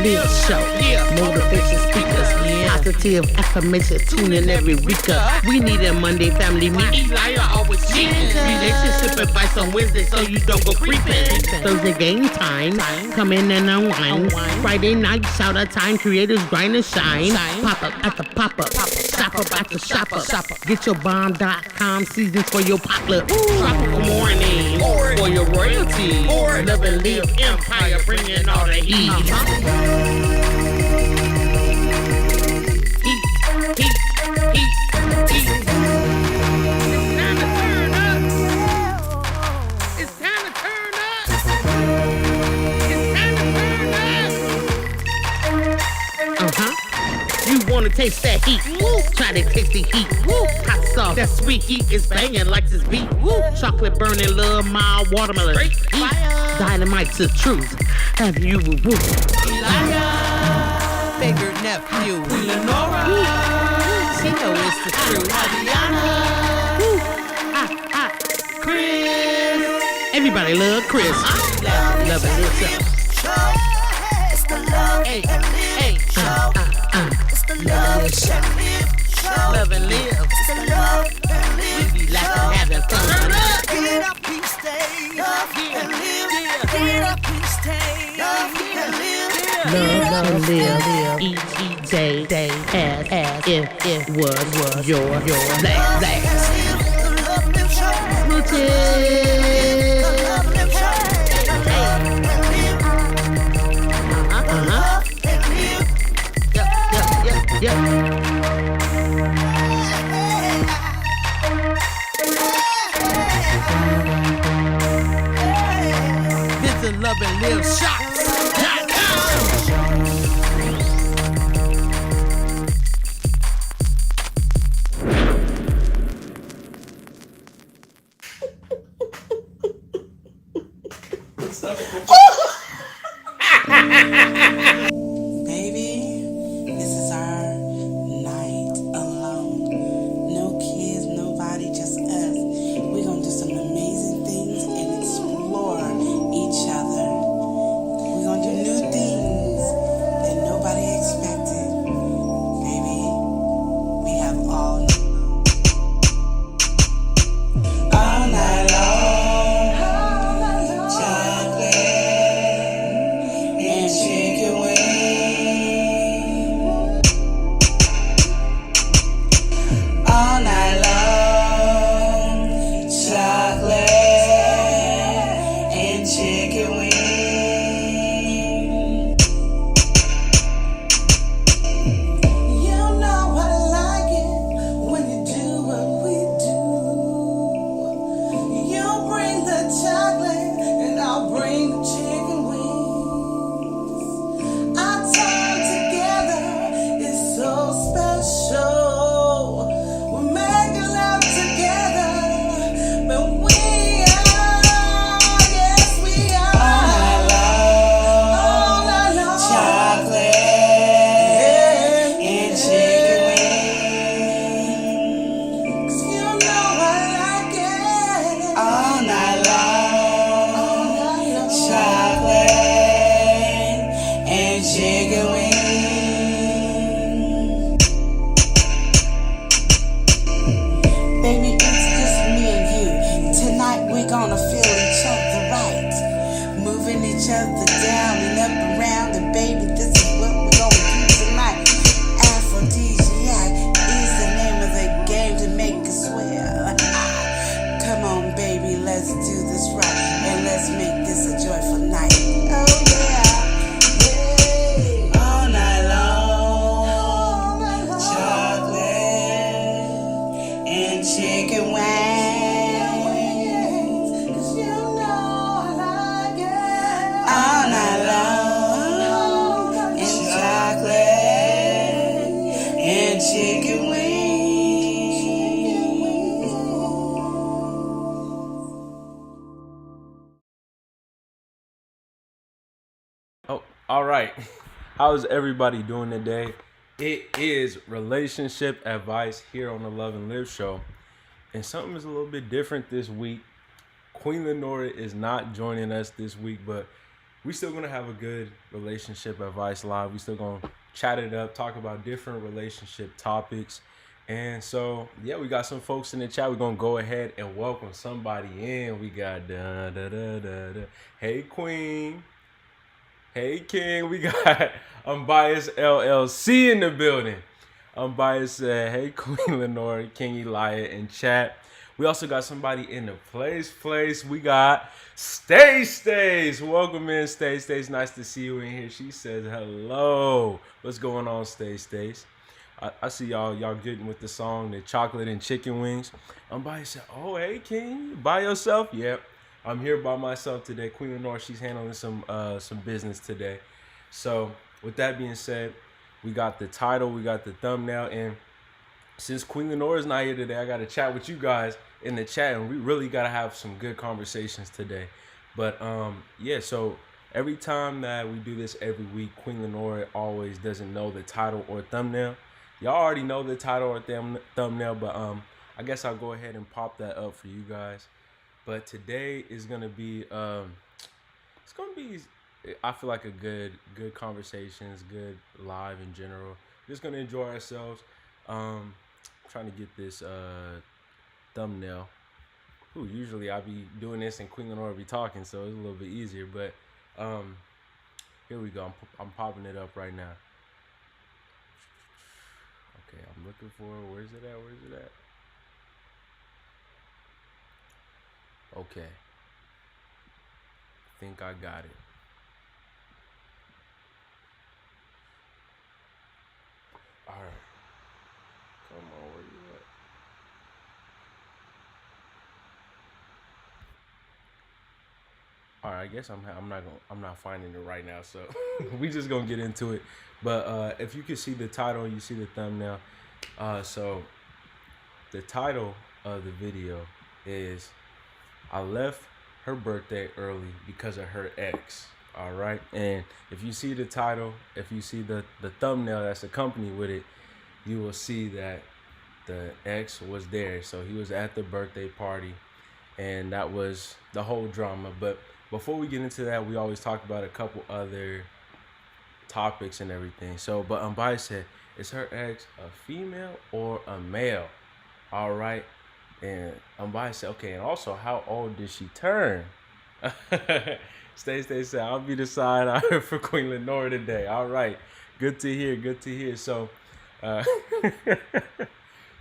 Live Show. Motivation speakers, positive affirmation, tune in every week. We need a Monday family meet. Eli always cheating. Relationship advice on Wednesday so you don't go creeping. Thursday game time, come in and unwind. Friday night shout out time, creators grind and shine. Pop up at the pop up, shop up at the shop up. Get your bomb.com seasons for your potluck. Tropical morning for your royalty. Love and live empire, bringing all the heat. Wanna taste that heat? Woo. Try to taste the heat. Woo. Hot sauce, that sweet heat is banging like this beat. Woo. Chocolate burning, love, mild watermelon. Great fire. Dynamite's the truth. Have you woo? Elijah, bigger nephew. Lenora, she know it's the truth. Adriana, Chris. Everybody love Chris. Love it. It's the love and live show. Love and live. It's the love and live. We be laughing, having fun. Get up, peace, stay. Love and live. Get up, peace, stay. Love and live. Love and live. Each day as if it was your last. Smooches. Yeah. Visit Love and Live Shops.com. All right. How's everybody doing today? It is relationship advice here on the Love and Live show. And something is a little bit different this week. Queen Lenora is not joining us this week, but we still gonna have a good relationship advice live. We still gonna chat it up, talk about different relationship topics. And so, yeah, we got some folks in the chat. We're gonna go ahead and welcome somebody in. We got Hey Queen. Hey King. We got Unbiased LLC in the building. Unbiased said, hey Queen Lenore, King Elia in chat. We also got somebody in the place. We got Stace. Welcome in, Stace. Nice to see you in here. She says hello. What's going on, Stace? I see y'all getting with the song, the chocolate and chicken wings. Unbiased said, oh, hey King, by yourself? Yep. I'm here by myself today. Queen Lenore, she's handling some business today. So with that being said, we got the title, we got the thumbnail, and since Queen Lenore is not here today, I got to chat with you guys in the chat, and we really got to have some good conversations today. But yeah, so every time that we do this every week, Queen Lenore always doesn't know the title or thumbnail. Y'all already know the title or thumbnail, but I guess I'll go ahead and pop that up for you guys. But today is gonna be it's gonna be, I feel like, a good conversations, good live in general. Just gonna enjoy ourselves. Trying to get this thumbnail. Usually I be doing this and Queen Lenore be talking, so it's a little bit easier. But here we go. I'm popping it up right now. Okay, I'm looking for it. Where's it at? Okay. I think I got it. All right. Come on, where you at? All right, I guess I'm not finding it right now, so we just gonna get into it. But if you can see the title, you see the thumbnail. So the title of the video is I left her birthday early because of her ex. All right, and if you see the title, if you see the thumbnail that's accompanied with it, you will see that the ex was there. So he was at the birthday party, and that was the whole drama. But before we get into that, we always talk about a couple other topics and everything. So, but Unbiased said, is her ex a female or a male? All right. And Unbiased said, okay, and also, how old did she turn? Stay said, I'll be the side eye for Queen Lenore today. All right. Good to hear. So,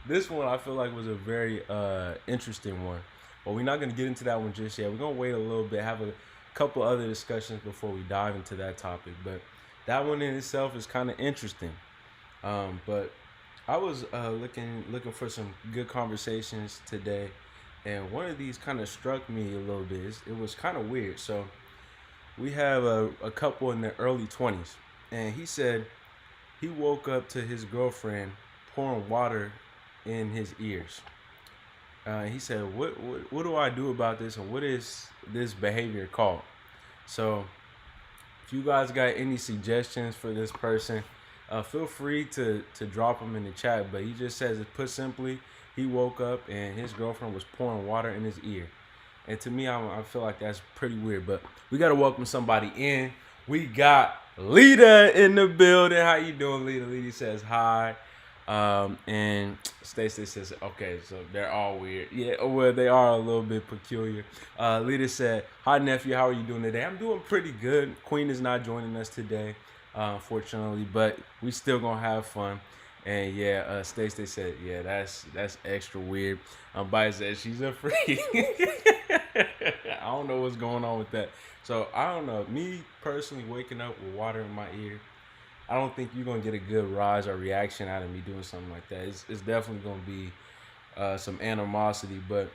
this one I feel like was a very interesting one. But we're not going to get into that one just yet. We're going to wait a little bit, have a couple other discussions before we dive into that topic. But that one in itself is kind of interesting. But I was looking for some good conversations today, and one of these kind of struck me a little bit. It was kind of weird. So we have a couple in their early 20s, and he said he woke up to his girlfriend pouring water in his ears. He said, what do I do about this, and what is this behavior called? So if you guys got any suggestions for this person, feel free to drop them in the chat. But he just says, it put simply, he woke up and his girlfriend was pouring water in his ear. And to me, I feel like that's pretty weird. But we got to welcome somebody in. We got Lita in the building. How you doing, Lita? Lita says hi. And Stacey says, okay, so they're all weird. Yeah, well, they are a little bit peculiar. Lita said, hi, nephew. How are you doing today? I'm doing pretty good. Queen is not joining us today, unfortunately, but we still gonna have fun. And yeah, Stacey said, yeah, that's extra weird. Bias said she's a freak. I don't know what's going on with that. So I don't know. Me personally, waking up with water in my ear, I don't think you're going to get a good rise or reaction out of me doing something like that. It's definitely going to be some animosity. But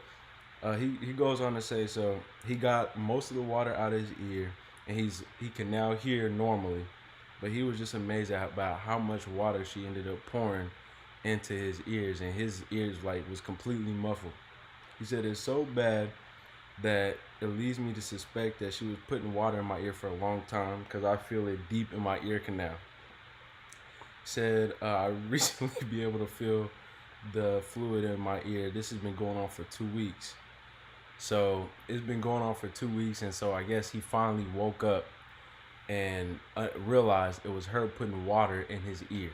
he goes on to say, so he got most of the water out of his ear, and he can now hear normally. But he was just amazed about how much water she ended up pouring into his ears, and his ears was completely muffled. He said it's so bad that it leads me to suspect that she was putting water in my ear for a long time, because I feel it deep in my ear canal. Said I recently be able to feel the fluid in my ear. This has been going on for 2 weeks. So it's been going on for 2 weeks, and so I guess he finally woke up and realized it was her putting water in his ear.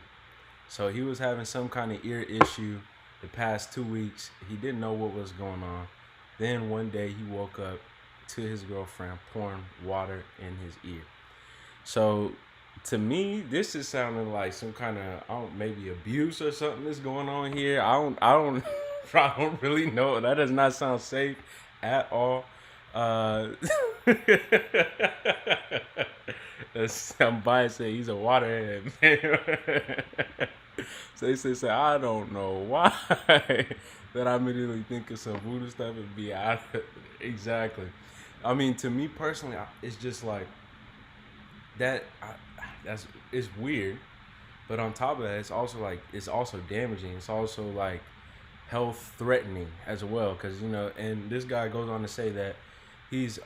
So he was having some kind of ear issue the past 2 weeks. He didn't know what was going on. Then one day he woke up to his girlfriend pouring water in his ear. So to me, this is sounding like some kind of maybe abuse or something that's going on here. I don't really know. That does not sound safe at all. Somebody say he's a waterhead, man. So they say, I don't know why that I immediately think of some voodoo stuff and be out of exactly. I mean, to me personally, it's just like that. It's weird, but on top of that, it's also damaging. It's also like health threatening as well, because and this guy goes on to say that he's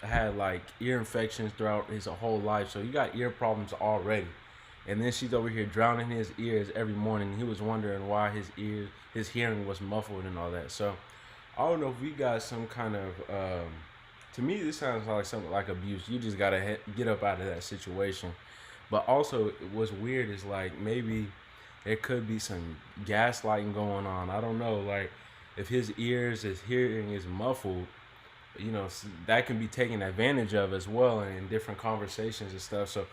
had like ear infections throughout his whole life, so he got ear problems already. And then she's over here drowning his ears every morning. He was wondering why his hearing was muffled and all that. So I don't know if we got some kind of to me this sounds like something like abuse. You just gotta get up out of that situation. But also what's weird is like maybe there could be some gaslighting going on. I don't know, like if his hearing is muffled, that can be taken advantage of as well in different conversations and stuff. So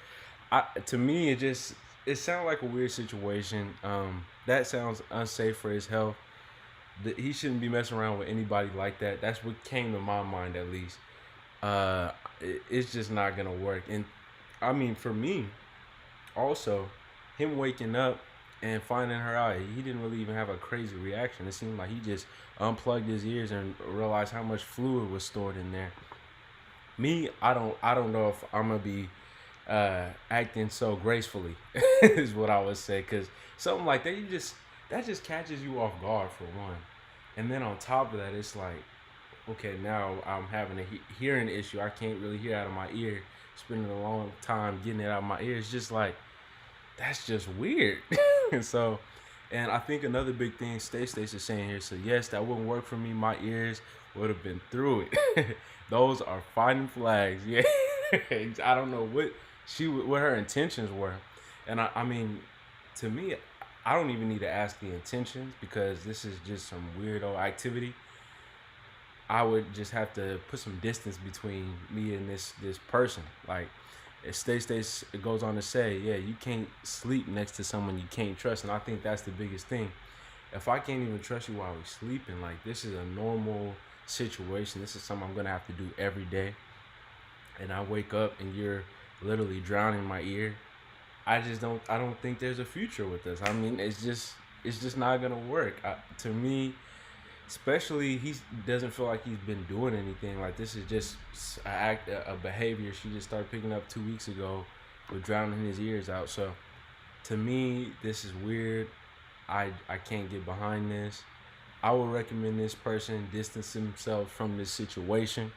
to me, it sounds like a weird situation. That sounds unsafe for his health. He shouldn't be messing around with anybody like that. That's what came to my mind, at least. It's just not gonna work. And I mean, for me, also, him waking up and finding her out, he didn't really even have a crazy reaction. It seemed like he just unplugged his ears and realized how much fluid was stored in there. Me, I don't know if I'm gonna be acting so gracefully is what I would say, because something like that that just catches you off guard for one, and then on top of that, it's like, okay, now I'm having a hearing issue. I can't really hear out of my ear, spending a long time getting it out of my ear. It's just like, that's just weird. And I think another big thing Stacey is saying here, so yes, that wouldn't work for me. My ears would have been through it. Those are fighting flags. Yeah. I don't know what her intentions were. And I mean, to me, I don't even need to ask the intentions, because this is just some weirdo activity. I would just have to put some distance between me and this person. Like, Stacey goes on to say, yeah, you can't sleep next to someone you can't trust. And I think that's the biggest thing. If I can't even trust you while we're sleeping, like, this is a normal situation. This is something I'm going to have to do every day. And I wake up and you're literally drowning my ear. I don't think there's a future with this. I mean, it's just not going to work. To me, especially, he doesn't feel like he's been doing anything. Like, this is just a behavior she just started picking up 2 weeks ago with drowning his ears out. So to me, this is weird. I can't get behind this. I would recommend this person distance himself from this situation.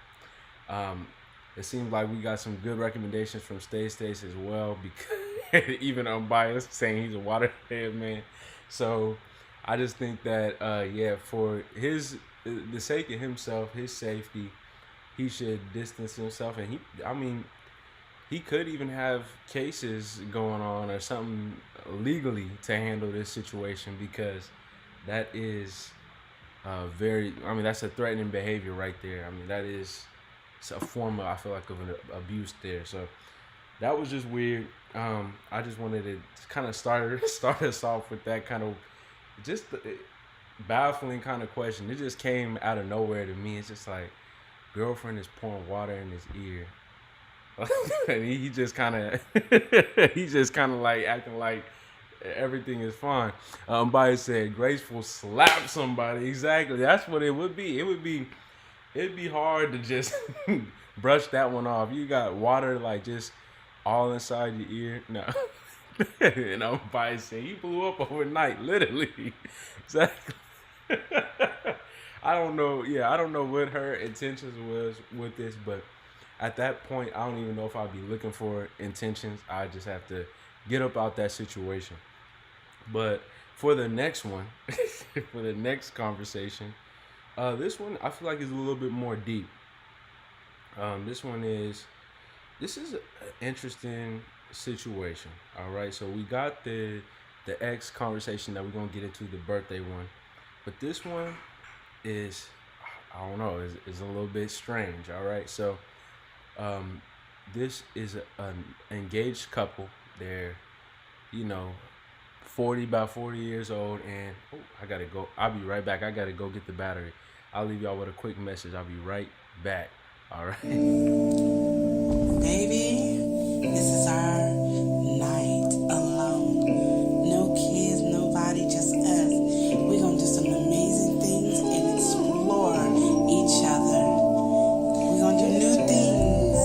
It seems like we got some good recommendations from Stacey as well, because even unbiased, saying he's a waterhead, man. So I just think that, for the sake of himself, his safety, he should distance himself. And he could even have cases going on or something legally to handle this situation, because that is that's a threatening behavior right there. I mean, that is a form of, I feel like, of an abuse there. So that was just weird. I just wanted to kind of start us off with that kind of just baffling kind of question. It just came out of nowhere to me. It's just like, girlfriend is pouring water in his ear. And he just kind of like acting like everything is fine. Somebody said graceful slap somebody. Exactly. That's what it would be. It'd be hard to just brush that one off. You got water like just all inside your ear. No. And somebody said he blew up overnight, literally. Exactly. I don't know. Yeah, I don't know what her intentions was with this, but at that point, I don't even know if I'd be looking for intentions. I just have to get up out that situation. But for the next one, for the next conversation, this one I feel like is a little bit more deep. This one is this is an interesting situation. All right, so we got the ex conversation that we're gonna get into, the birthday one, but this one is, I don't know, is a little bit strange. All right, so um, this is an engaged couple. They're, you know, 40, about 40 years old, and oh, I gotta go. I'll be right back. I gotta go get the battery. I'll leave y'all with a quick message. I'll be right back. All right. Baby, this is our night alone. No kids, nobody, just us. We're gonna do some amazing things and explore each other. We're gonna do new things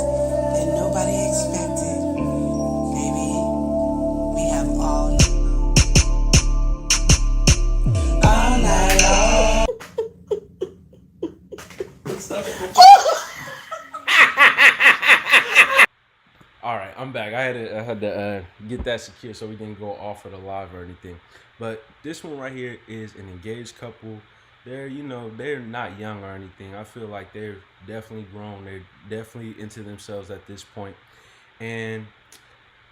that nobody expected. Baby, we have all night long. All right, I'm back. I had to get that secure so we didn't go off of the live or anything. But this one right here is an engaged couple. They're, you know, they're not young or anything. I feel like they're definitely grown. They're definitely into themselves at this point. And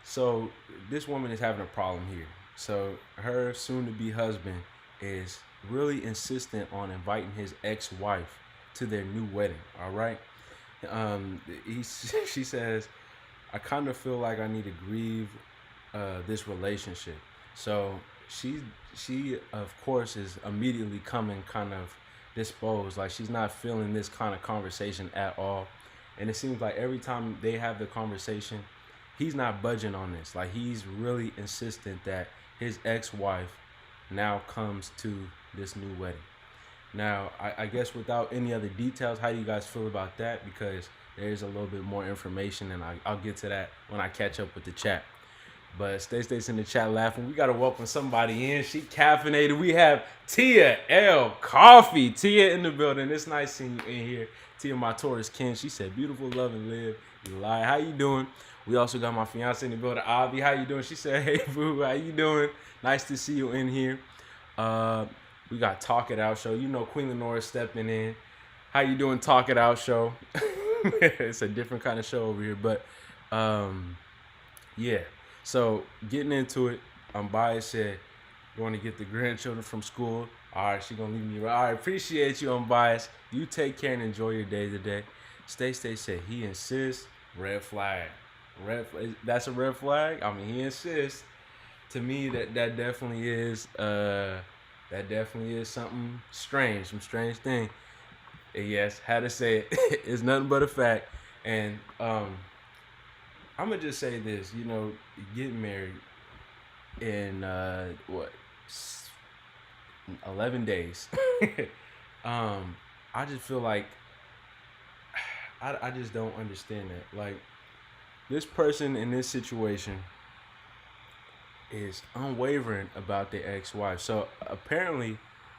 so this woman is having a problem here. So her soon-to-be husband is really insistent on inviting his ex-wife to their new wedding. All right. She says, I kind of feel like I need to grieve this relationship. So she of course is immediately coming kind of disposed, like she's not feeling this kind of conversation at all. And it seems like every time they have the conversation, he's not budging on this. Like he's really insistent that his ex-wife now comes to this new wedding. Now, I guess without any other details, how do you guys feel about that? Because there's a little bit more information, and I'll get to that when I catch up with the chat. But Stay's in the chat laughing. We got to welcome somebody in. She caffeinated. We have Tia L. Coffee. Tia in the building. It's nice seeing you in here. Tia, my Taurus Ken. She said, beautiful, love, and live. You lie. How you doing? We also got my fiance in the building, Avi. How you doing? She said, hey, boo. How you doing? Nice to see you in here. We got Talk It Out Show. You know Queen Lenora stepping in. How you doing, Talk It Out Show? It's a different kind of show over here. But, yeah. So, getting into it, Unbiased said, going to get the grandchildren from school. All right, she going to leave me right. All right, appreciate you, Unbiased. You take care and enjoy your day today. Stay said, he insists. Red flag. That's a red flag? I mean, he insists. To me, that definitely is... that definitely is something strange, some strange thing. And yes, had to say it. It's nothing but a fact. And I'm gonna just say this, you know, getting married in 11 days. I just feel like I just don't understand that. Like, this person in this situation is unwavering about their ex-wife. So apparently,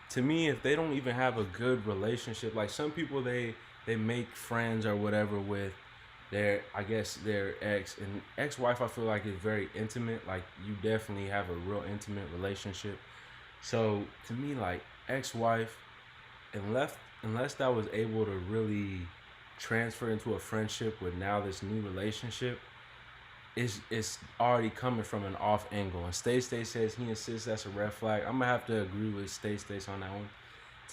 to me, if they don't even have a good relationship, like some people, they make friends or whatever with their ex, and ex-wife, I feel like is very intimate. Like you definitely have a real intimate relationship. So to me, like ex-wife, unless that was able to really transfer into a friendship with now this new relationship, it's already coming from an off angle. And Stay says he insists that's a red flag. I'm gonna have to agree with Stay on that one.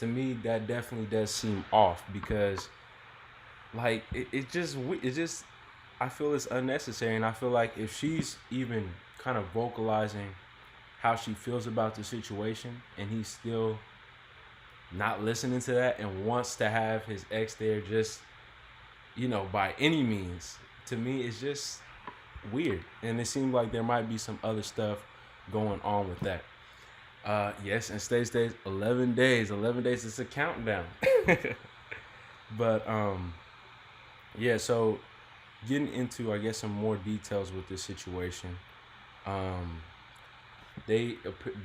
To me, that definitely does seem off, because like it just I feel it's unnecessary. And I feel like if she's even kind of vocalizing how she feels about the situation, and he's still not listening to that and wants to have his ex there, just, you know, by any means, to me it's just weird. And it seems like there might be some other stuff going on with that. Yes, and Stay 11 days is a countdown. But yeah, so getting into, I guess, some more details with this situation. They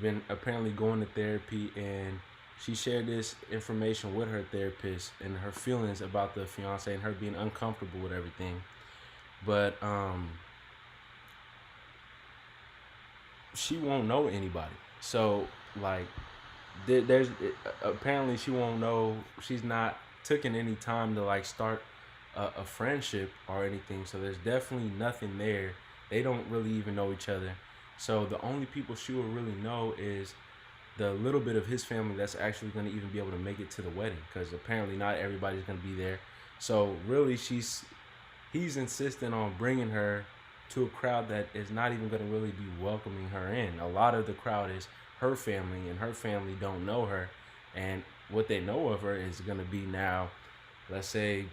been apparently going to therapy, and she shared this information with her therapist and her feelings about the fiance and her being uncomfortable with everything. But she won't know anybody. So like there's apparently she won't know, she's not taking any time to like start a friendship or anything. So there's definitely nothing there. They don't really even know each other. So the only people she will really know is the little bit of his family that's actually going to even be able to make it to the wedding, because apparently not everybody's going to be there. So really he's insisting on bringing her to a crowd that is not even going to really be welcoming her in. A lot of the crowd is her family, and her family don't know her, and what they know of her is going to be now, let's say,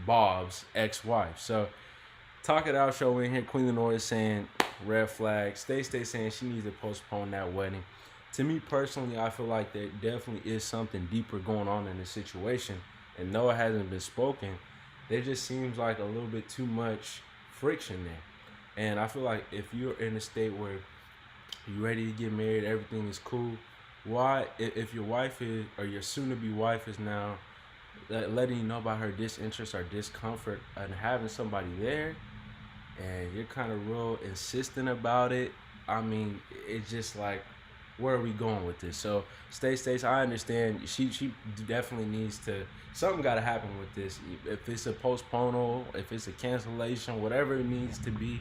Bob's ex-wife. So Talk It Out show in here, Queen Lenore is saying red flag. Stay saying she needs to postpone that wedding. To me personally, I feel like there definitely is something deeper going on in this situation, and though it hasn't been spoken, there just seems like a little bit too much friction there. And I feel like if you're in a state where you're ready to get married, everything is cool, why, if your wife is, or your soon-to-be wife is now letting you know about her disinterest or discomfort and having somebody there, and you're kind of real insistent about it, I mean, it's just like, where are we going with this? So Stace, I understand she definitely needs to, something got to happen with this. If it's a postponal, if it's a cancellation, whatever it needs to be,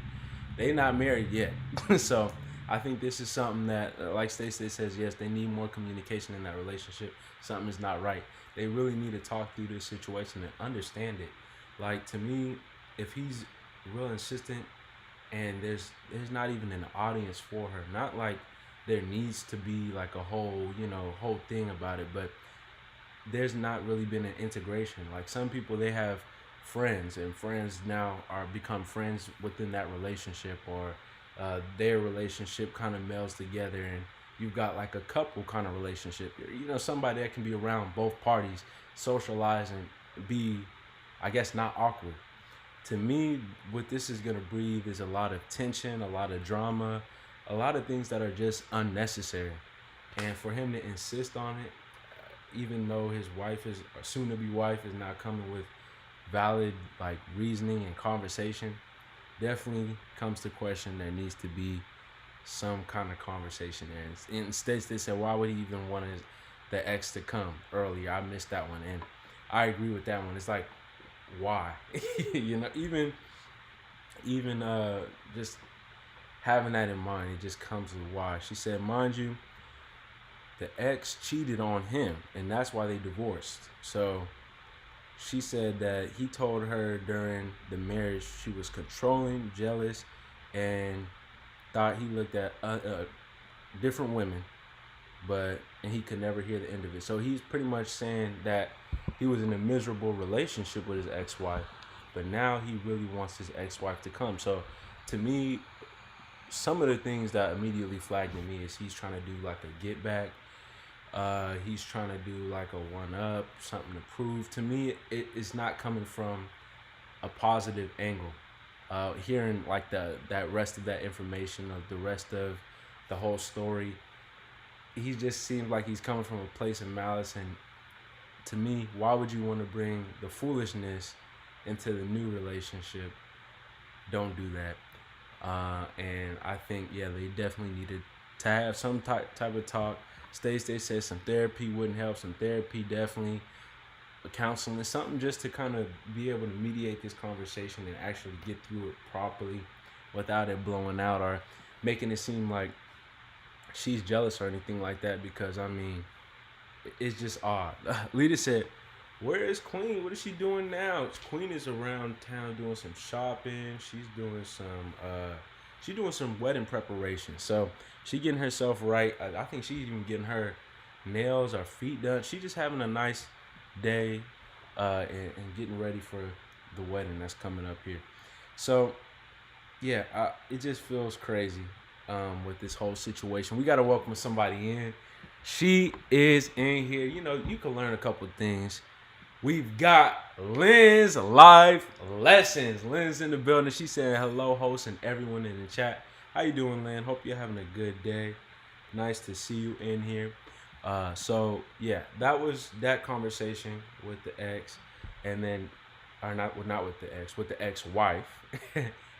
they not married yet. So I think this is something that, like Stace says, yes, they need more communication in that relationship. Something is not right. They really need to talk through this situation and understand it. Like, to me, if he's real insistent and there's not even an audience for her, not like there needs to be like a whole thing about it, but there's not really been an integration. Like, some people, they have friends, and friends now are become friends within that relationship, or their relationship kind of melds together, and you've got like a couple kind of relationship. Somebody that can be around both parties, socialize, and be, I guess, not awkward. To me, what this is going to breed is a lot of tension, a lot of drama, a lot of things that are just unnecessary. And for him to insist on it, even though his wife is, or soon-to-be wife, is not coming with valid like reasoning and conversation, definitely comes to question there needs to be some kind of conversation there. And instead, they said, why would he even want the ex to come earlier? I missed that one, and I agree with that one. It's like, why? Even just having that in mind, it just comes with why. She said, mind you, the ex cheated on him, and that's why they divorced. So she said that he told her during the marriage she was controlling, jealous, and thought he looked at different women, and he could never hear the end of it. So he's pretty much saying that he was in a miserable relationship with his ex-wife, but now he really wants his ex-wife to come. So to me, some of the things that immediately flagged to me is he's trying to do like a get back. He's trying to do like a one-up, something to prove. To me, it's not coming from a positive angle. Hearing like that rest of that information, of the rest of the whole story, he just seems like he's coming from a place of malice. And to me, why would you want to bring the foolishness into the new relationship? Don't do that. And I think, yeah, they definitely needed to have some type of talk. They said some therapy wouldn't help. Some therapy, definitely. Counseling, something just to kind of be able to mediate this conversation and actually get through it properly without it blowing out or making it seem like she's jealous or anything like that, because I mean, it's just odd. Lita said, where is Queen? What is she doing now? Queen is around town doing some shopping. She's doing some wedding preparation. So she getting herself right. I think she's even getting her nails or feet done. She's just having a nice day and getting ready for the wedding that's coming up here. So yeah, it just feels crazy with this whole situation. We got to welcome somebody in. She is in here. You can learn a couple things. We've got Lynn's Life Lessons. Lynn's in the building. She's saying hello, host, and everyone in the chat. How you doing, Lynn? Hope you're having a good day. Nice to see you in here. So yeah, that was that conversation with the ex, and then, or not with the ex, with the ex-wife.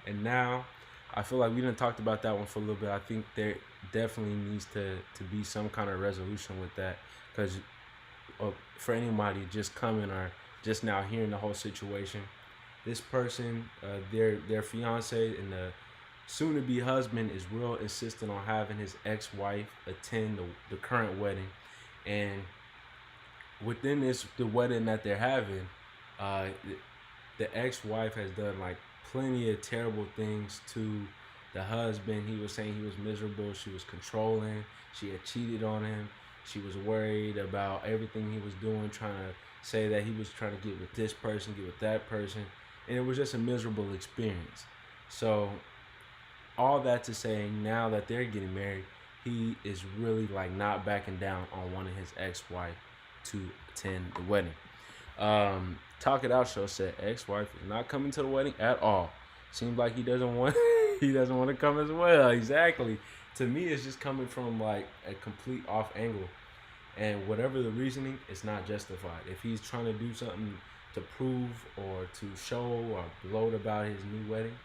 And now I feel like we done talked about that one for a little bit. I think there definitely needs to be some kind of resolution with that, because for anybody just coming or just now hearing the whole situation. This person, their fiance and the soon-to-be husband is real insistent on having his ex-wife attend the current wedding, and within the wedding that they're having, the ex-wife has done like plenty of terrible things to the husband. He was saying he was miserable. She was controlling. She had cheated on him. She was worried about everything he was doing, trying to say that he was trying to get with this person, get with that person, and it was just a miserable experience. So all that to say, now that they're getting married, he is really like not backing down on wanting his ex-wife to attend the wedding. Talk It Out Show said ex-wife is not coming to the wedding at all. Seems like he doesn't want to come as well. Exactly. To me, it's just coming from like a complete off angle, and whatever the reasoning, it's not justified. If he's trying to do something to prove or to show or gloat about his new wedding,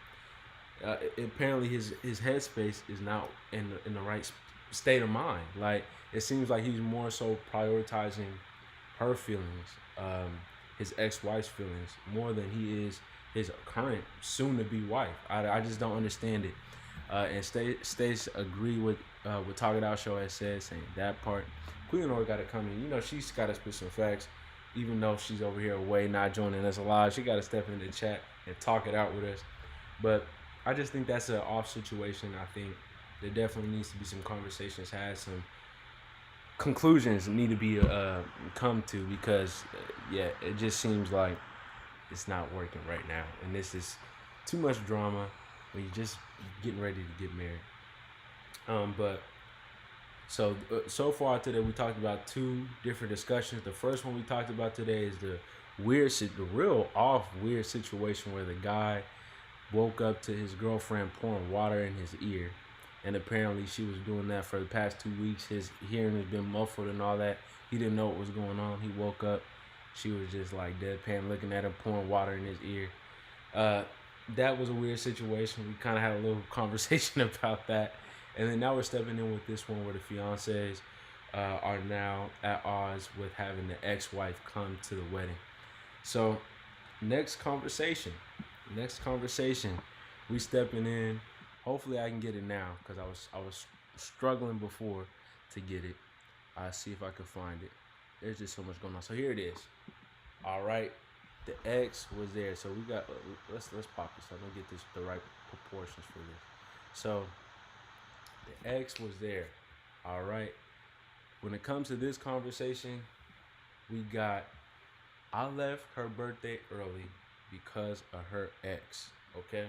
apparently his headspace is not in the right state of mind. Like, it seems like he's more so prioritizing her feelings, his ex-wife's feelings, more than he is his current soon-to-be wife. I just don't understand it. And Stace agree with Talk It Out Show has said, saying that part. Queen Nora got to come in. You know, she's got to spit some facts. Even though she's over here away, not joining us live, she got to step in the chat and talk it out with us. But I just think that's an off situation. I think there definitely needs to be some conversations had, some conclusions need to be come to, because it just seems like it's not working right now, and this is too much drama when you're just getting ready to get married. But so far today we talked about two different discussions. The first one we talked about today is the weird situation where the guy woke up to his girlfriend pouring water in his ear, and apparently she was doing that for the past 2 weeks. His hearing has been muffled and all that. He didn't know what was going on. He woke up, she was just like deadpan looking at him, pouring water in his ear. That was a weird situation. We kind of had a little conversation about that. And then now we're stepping in with this one where the fiancés are now at odds with having the ex-wife come to the wedding. So next conversation, we stepping in. Hopefully I can get it now, because I was struggling before to get it. I'll see if I can find it. There's just so much going on. So here it is. All right. The ex was there. So we got, let's pop this up. Let me get this the right proportions for this. So the ex was there. All right. When it comes to this conversation, we got, I left her birthday early because of her ex. Okay.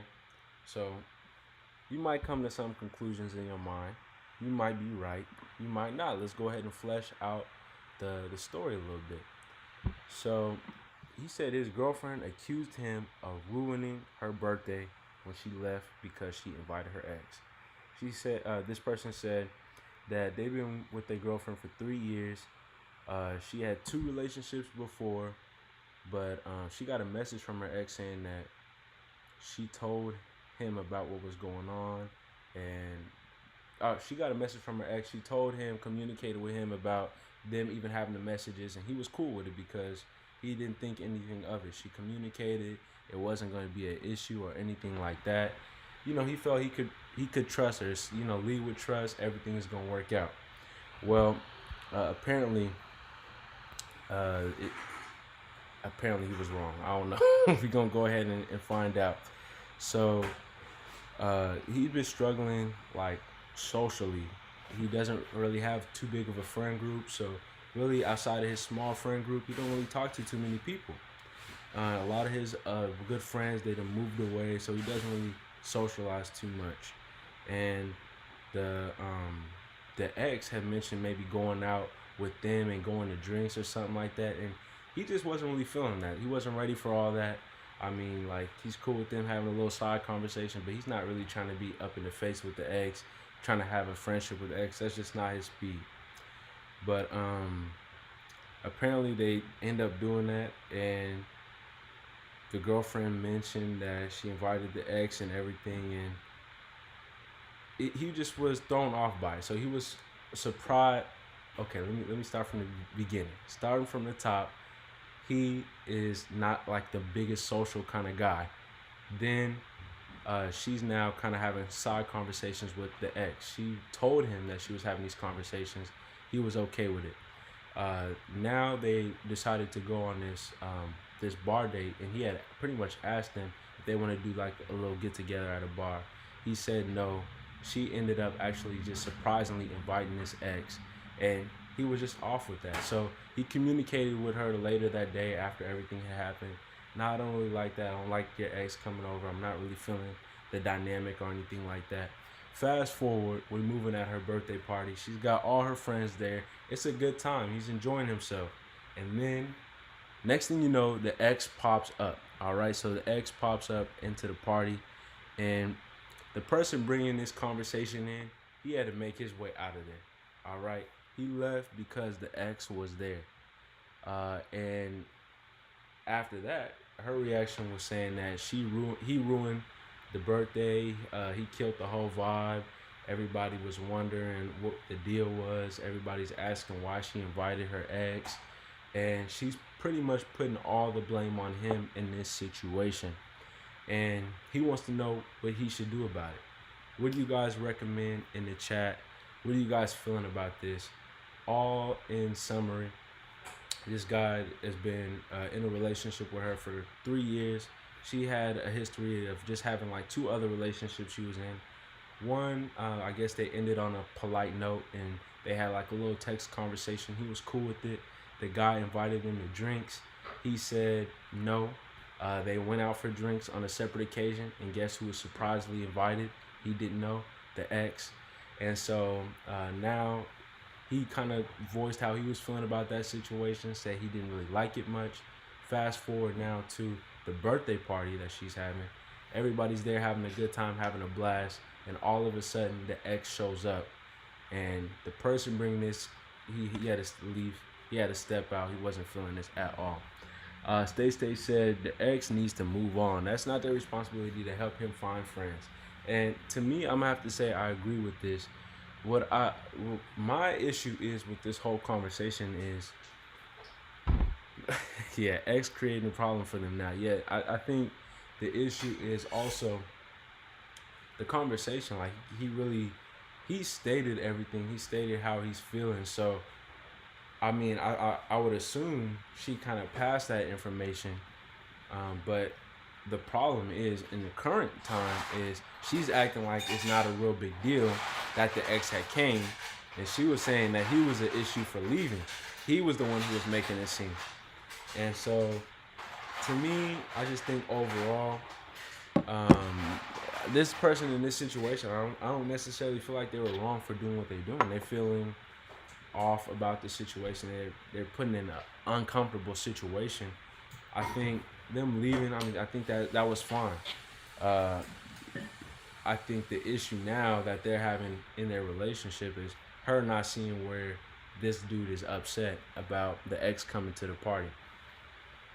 So you might come to some conclusions in your mind. You might be right. You might not. Let's go ahead and flesh out the story a little bit. So he said his girlfriend accused him of ruining her birthday when she left because she invited her ex. She said, this person said that they've been with their girlfriend for 3 years. She had 2 relationships before, but she got a message from her ex saying that she told him about what was going on, and she got a message from her ex. She told him, communicated with him about them even having the messages, and he was cool with it because he didn't think anything of it. She communicated. It wasn't going to be an issue or anything like that. You know, he felt he could trust her. You know, lead with trust. Everything is going to work out. Well, apparently he was wrong. I don't know. We're going to go ahead and find out. So he's been struggling like socially. He doesn't really have too big of a friend group, so really outside of his small friend group, he don't really talk to too many people. A lot of his good friends, they done moved away, so he doesn't really socialize too much. And the ex had mentioned maybe going out with them and going to drinks or something like that, and he just wasn't really feeling that. He wasn't ready for all that. I mean, like, he's cool with them having a little side conversation, but he's not really trying to be up in the face with the ex, trying to have a friendship with the ex. That's just not his speed. But apparently they end up doing that, and the girlfriend mentioned that she invited the ex and everything, and he just was thrown off by it. So he was surprised. Okay, let me start from the beginning. Starting from the top, he is not like the biggest social kind of guy. Then she's now kind of having side conversations with the ex. She told him that she was having these conversations. He was okay with it. Now they decided to go on this bar date, and he had pretty much asked them if they want to do like a little get together at a bar. He said no. She ended up actually just surprisingly inviting his ex, and he was just off with that. So he communicated with her later that day after everything had happened. No, I don't really like that. I don't like your ex coming over. I'm not really feeling the dynamic or anything like that. Fast forward, we're moving at her birthday party. She's got all her friends there. It's a good time. He's enjoying himself. And then, next thing you know, the ex pops up. All right, so the ex pops up into the party. And the person bringing this conversation in, he had to make his way out of there. All right, he left because the ex was there. And after that, her reaction was saying that he ruined the birthday. He killed the whole vibe. Everybody was wondering what the deal was. Everybody's asking why she invited her ex. And she's pretty much putting all the blame on him in this situation. And he wants to know what he should do about it. What do you guys recommend in the chat? What are you guys feeling about this? All in summary, this guy has been in a relationship with her for 3 years. She had a history of just having like 2 other relationships she was in. One, I guess they ended on a polite note, and they had like a little text conversation. He was cool with it. The guy invited him to drinks. He said no. They went out for drinks on a separate occasion, and guess who was surprisingly invited? He didn't know, the ex. And so now he kind of voiced how he was feeling about that situation, said he didn't really like it much. Fast forward now to the birthday party that she's having. Everybody's there having a good time, having a blast, and all of a sudden the ex shows up. And the person bringing this, he had to leave. He had to step out. He wasn't feeling this at all. Stay said the ex needs to move on. That's not their responsibility to help him find friends. And to me, I'm gonna have to say I agree with this. My issue is with this whole conversation is, yeah, ex creating a problem for them now. Yeah, I think the issue is also the conversation. Like he stated everything. He stated how he's feeling. So, I mean, I would assume she kind of passed that information. But the problem is, in the current time, is she's acting like it's not a real big deal that the ex had came. And she was saying that he was an issue for leaving. He was the one who was making it seem. And so, to me, I just think overall, this person in this situation, I don't necessarily feel like they were wrong for doing what they're doing. They're feeling off about the situation. They're putting in an uncomfortable situation. I think them leaving, I think that was fine. I think the issue now that they're having in their relationship is her not seeing where this dude is upset about the ex coming to the party.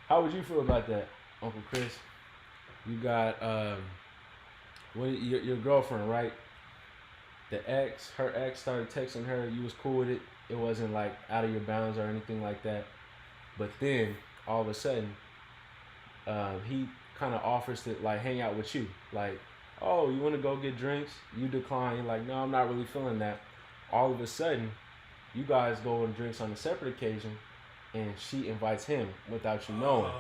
How would you feel about that, Uncle Chris? You got your girlfriend, right? Her ex started texting her. You was cool with it. It wasn't like out of your bounds or anything like that. But then all of a sudden, he kind of offers to like hang out with you. Like, oh, you want to go get drinks? You decline. You're like, no, I'm not really feeling that. All of a sudden, you guys go on drinks on a separate occasion, and she invites him without you knowing. No.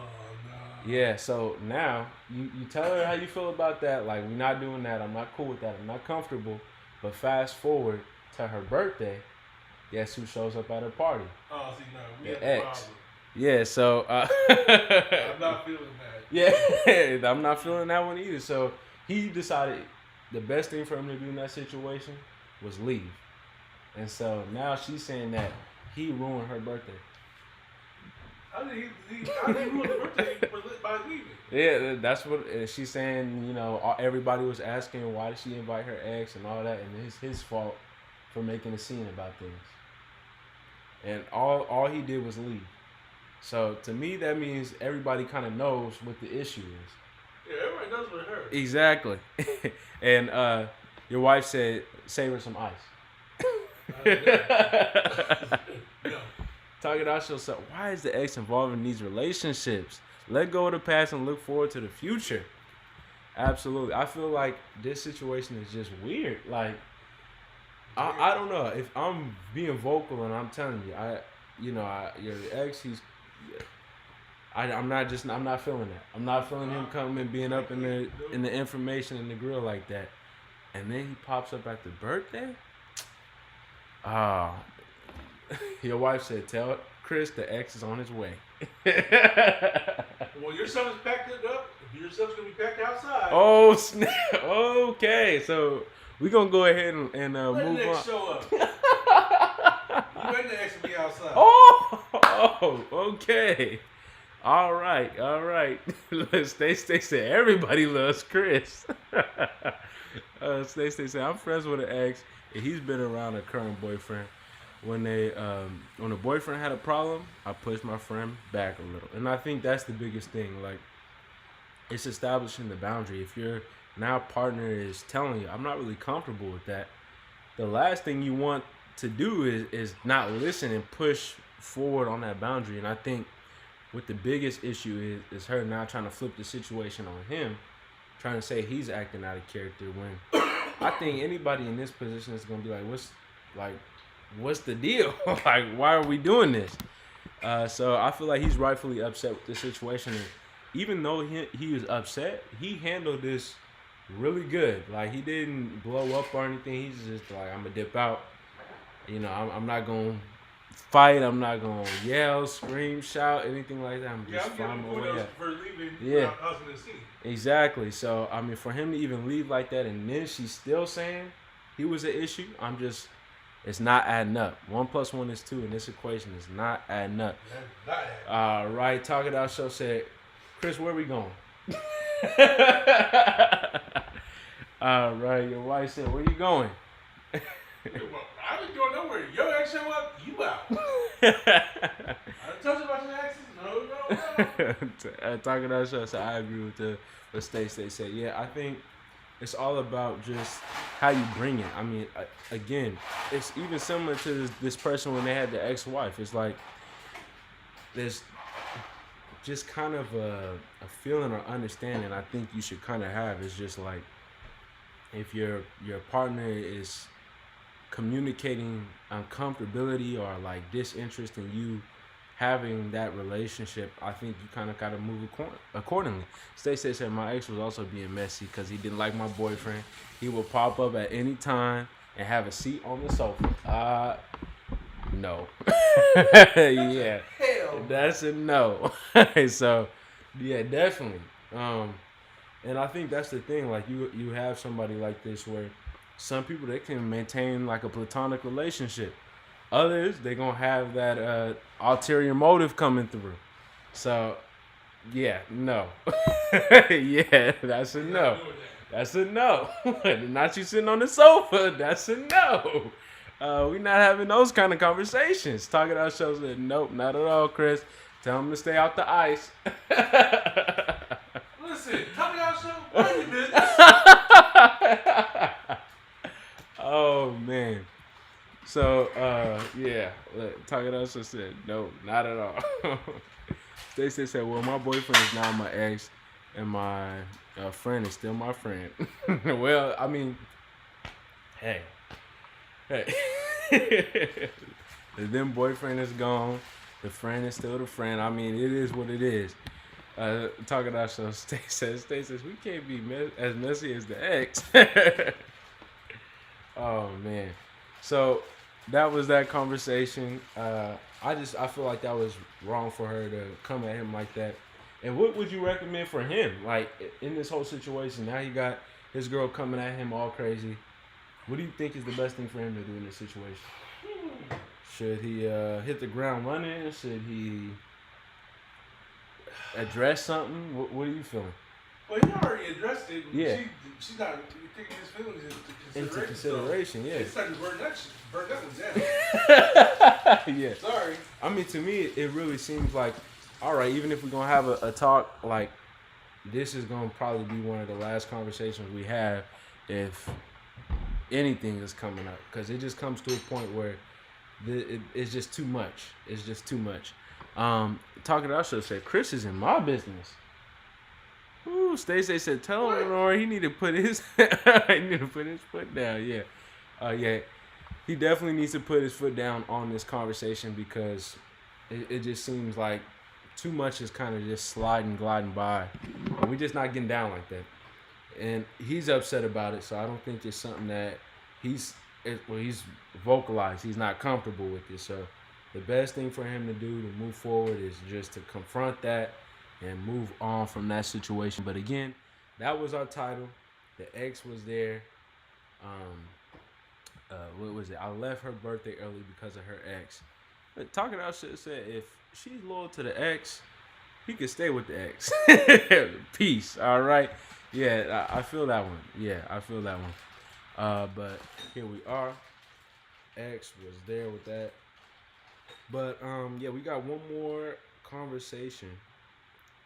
Yeah, so now you tell her how you feel about that. Like, we're not doing that. I'm not cool with that. I'm not comfortable. But fast forward to her birthday, guess who shows up at her party? Oh, see, no, we the have ex. Yeah, so I'm not feeling that. Yeah, I'm not feeling that one either. So he decided the best thing for him to do in that situation was leave. And so now she's saying that he ruined her birthday. How did he ruin the birthday by leaving? Yeah, that's what she's saying. You know, everybody was asking why did she invite her ex and all that, and it's his fault for making a scene about things. And all he did was leave. So to me, that means everybody kind of knows what the issue is. Yeah, everybody knows what hurt. Exactly. And your wife said, save her some ice. No. Talking out yourself. Why is the ex involved in these relationships? Let go of the past and look forward to the future. Absolutely. I feel like this situation is just weird. Like, I don't know. If I'm being vocal and I'm telling you, your ex, I'm not feeling that. I'm not feeling him coming, being up in the information in the grill like that. And then he pops up at the birthday. Your wife said, tell Chris the ex is on his way. Well, your son is packed it up. Your son's gonna be packed outside. Oh snap! Okay, so we're gonna go ahead and move Let on. the ex show up. You ready to ex be outside? Oh, okay. All right. Stacey said everybody loves Chris. Stacey said I'm friends with an ex, and he's been around a current boyfriend. When the boyfriend had a problem, I pushed my friend back a little, and I think that's the biggest thing. Like, it's establishing the boundary. If your now partner is telling you, I'm not really comfortable with that, the last thing you want to do is not listen and push forward on that boundary. And I think what the biggest issue is her now trying to flip the situation on him, trying to say he's acting out of character, when I think anybody in this position is going to be like, what's the deal? Like, why are we doing this? So I feel like he's rightfully upset with the situation. And even though he was upset, he handled this really good. Like, he didn't blow up or anything. He's just like, I'm going to dip out. I'm not going to fight. I'm not going to yell, scream, shout, anything like that. I'm just fine my way out. For leaving causing the scene. Exactly. So, I mean, for him to even leave like that, and then she's still saying he was an issue, it's not adding up. 1 + 1 is 2, and this equation is not adding up. All right, Talk It Out Show said, Chris, where we going? All right, your wife said, where you going? I ain't going nowhere. Your ex show up, you out. I done told you about your exes. No. Talk It Out Show said, I agree with what Stacey said. Yeah, I think it's all about just how you bring it. I mean, again, it's even similar to this person when they had the ex-wife. It's like there's just kind of a feeling or understanding I think you should kind of have. It's just like, if your partner is communicating uncomfortability or like disinterest in you having that relationship, I think you kind of got to move accordingly. Stacey said my ex was also being messy because he didn't like my boyfriend. He would pop up at any time and have a seat on the sofa. No. Yeah. Hell. That's a no. So, yeah, definitely. And I think that's the thing. Like, you have somebody like this where some people, they can maintain like a platonic relationship. Others, they're going to have that ulterior motive coming through. So, yeah, no. Yeah, that's a no. That's a no. Not you sitting on the sofa. That's a no. We're not having those kind of conversations. Talk It Out Show said, nope, not at all, Chris. Tell him to stay out the ice. Listen, Talk It Out Show, mind your business. Oh, man. So, yeah, Talk It Out Show said, no, not at all. Stacey said, well, my boyfriend is now my ex, and my friend is still my friend. Well, I mean, hey. Then boyfriend is gone. The friend is still the friend. I mean, it is what it is. Talk It Out Show, Stacey says, we can't be as messy as the ex. Oh, man. So, that was that conversation. I feel like that was wrong for her to come at him like that. And what would you recommend for him? Like, in this whole situation, now he got his girl coming at him all crazy. What do you think is the best thing for him to do in this situation? Should he hit the ground running? Should he address something? What are you feeling? Well, he already addressed it. Yeah. She's not taking his feelings Into consideration, yeah. It's time to burn that one down. Yeah. Sorry. I mean, to me, it really seems like, all right, even if we're going to have a talk, like, this is going to probably be one of the last conversations we have if anything is coming up. Because it just comes to a point where it's just too much. It's just too much. Talking to, I should say, Chris is in my business. Ooh, Stacey said, tell him, Lord, he need to put his foot down. Yeah. Yeah. He definitely needs to put his foot down on this conversation because it just seems like too much is kind of just gliding by. And we're just not getting down like that. And he's upset about it, so I don't think it's something that he's vocalized. He's not comfortable with it. So the best thing for him to do to move forward is just to confront that and move on from that situation. But again, that was our title. The ex was there. What was it? I left her birthday early because of her ex. But Talking Out should have said if she's loyal to the ex, he could stay with the ex. Peace. All right. Yeah, I feel that one. Yeah, I feel that one. But here we are. X was there with that. But yeah, we got one more conversation.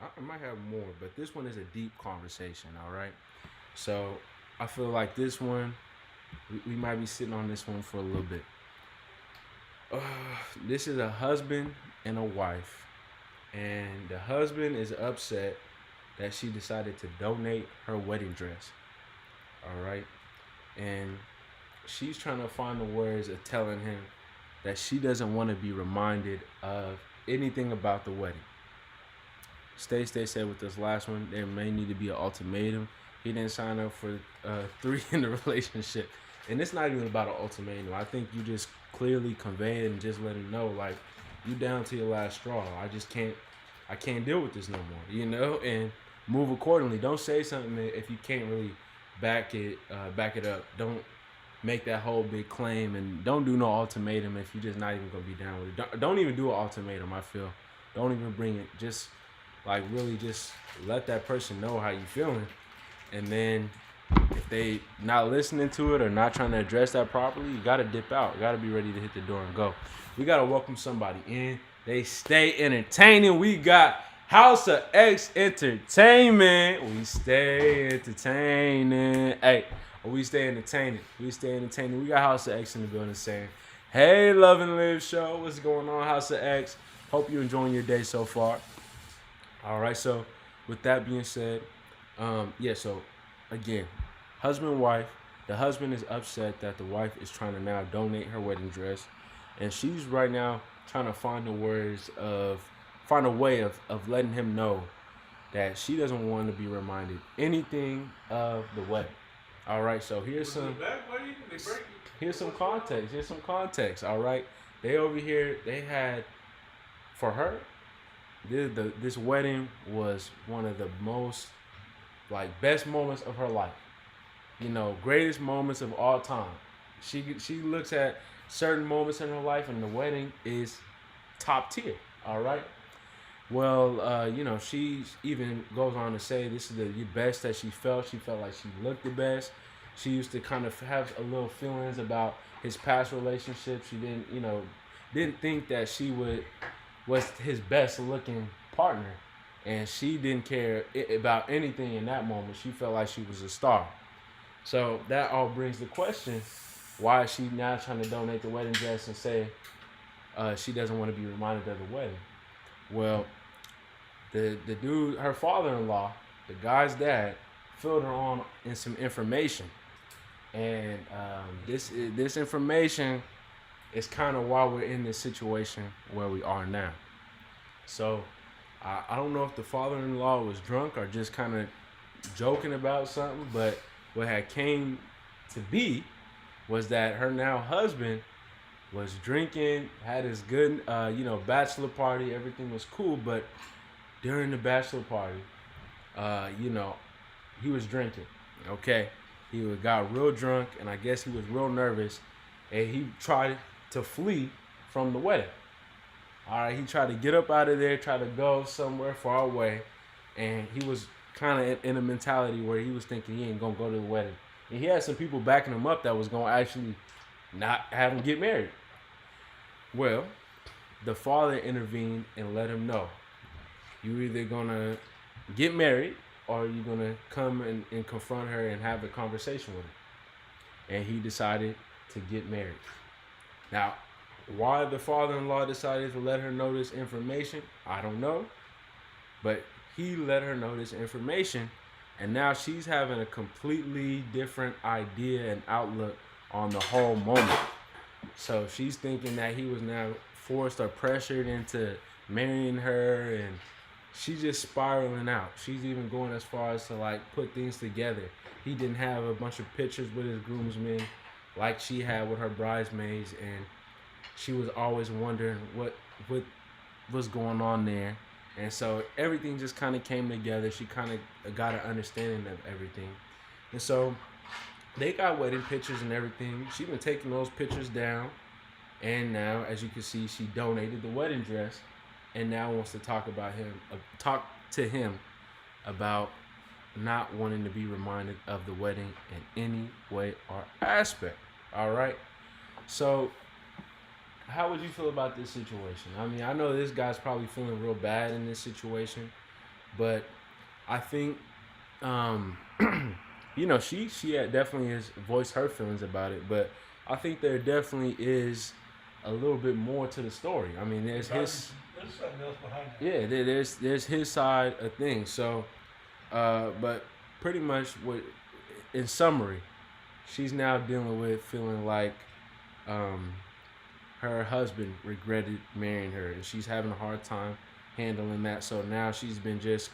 I might have more, but this one is a deep conversation. All right. So I feel like this one, we might be sitting on this one for a little bit. This is a husband and a wife, and the husband is upset that she decided to donate her wedding dress. All right. And she's trying to find the words of telling him that she doesn't want to be reminded of anything about the wedding. Stay said with this last one, there may need to be an ultimatum. He didn't sign up for 3 in the relationship. And it's not even about an ultimatum. I think you just clearly convey it and just let him know, like, you down to your last straw. I can't deal with this no more, you know, and move accordingly. Don't say something if you can't really back it up. Don't make that whole big claim, and don't do no ultimatum if you're just not even gonna be down with it. Don't even do an ultimatum. I feel. Don't even bring it. Just like really, just let that person know how you feeling, and then if they not listening to it or not trying to address that properly, you gotta dip out. You gotta be ready to hit the door and go. We gotta welcome somebody in. They stay entertaining. We got House of X Entertainment. We stay entertaining. Hey, we stay entertaining. We stay entertaining. We got House of X in the building saying, hey, Love and Live show. What's going on, House of X? Hope you're enjoying your day so far. All right, so with that being said, so again, husband and wife. The husband is upset that the wife is trying to now donate her wedding dress. And she's right now trying to find a way of letting him know that she doesn't want to be reminded anything of the wedding. All right, so here's some context. Here's some context. All right, they over here. They had for her. This wedding was one of the most best moments of her life. You know, greatest moments of all time. She looks at certain moments in her life, and the wedding is top tier. All right. Well, she even goes on to say this is the best that she felt. She felt like she looked the best. She used to kind of have a little feelings about his past relationship. She didn't think that she was his best looking partner, and she didn't care about anything in that moment. She felt like she was a star. So that all brings the question: why is she now trying to donate the wedding dress and say she doesn't want to be reminded of the wedding? Well, the dude, her father-in-law, the guy's dad, filled her on in some information, and this information is kind of why we're in this situation where we are now. So I don't know if the father-in-law was drunk or just kind of joking about something, but what had came to be was that her now husband was drinking, had his good, bachelor party. Everything was cool, but during the bachelor party, he was drinking. Okay, he got real drunk, and I guess he was real nervous, and he tried to flee from the wedding. All right, he tried to get up out of there, try to go somewhere far away, and he was kind of in a mentality where he was thinking he ain't gonna go to the wedding, and he had some people backing him up that was gonna actually not have him get married. Well, the father intervened and let him know, you either gonna get married or you're gonna come and confront her and have a conversation with her. And he decided to get married. Now, Why the father-in-law decided to let her know this information, I don't know. But he let her know this information, and now she's having a completely different idea and outlook on the whole moment. So she's thinking that he was now forced or pressured into marrying her, and she's just spiraling out. She's even going as far as to like put things together. He didn't have a bunch of pictures with his groomsmen like she had with her bridesmaids, and she was always wondering what was going on there. And so everything just kind of came together. She kind of got an understanding of everything. And so they got wedding pictures and everything. She's been taking those pictures down. And now, as you can see, she donated the wedding dress, and now wants to talk to him about not wanting to be reminded of the wedding in any way or aspect. All right. So how would you feel about this situation? I mean, I know this guy's probably feeling real bad in this situation, but I think, you know, she definitely has voiced her feelings about it, but I think there definitely is a little bit more to the story. I mean, there's something else behind that. yeah, there's his side of things. So, but pretty much in summary, she's now dealing with feeling like, her husband regretted marrying her, and she's having a hard time handling that. So now she's been just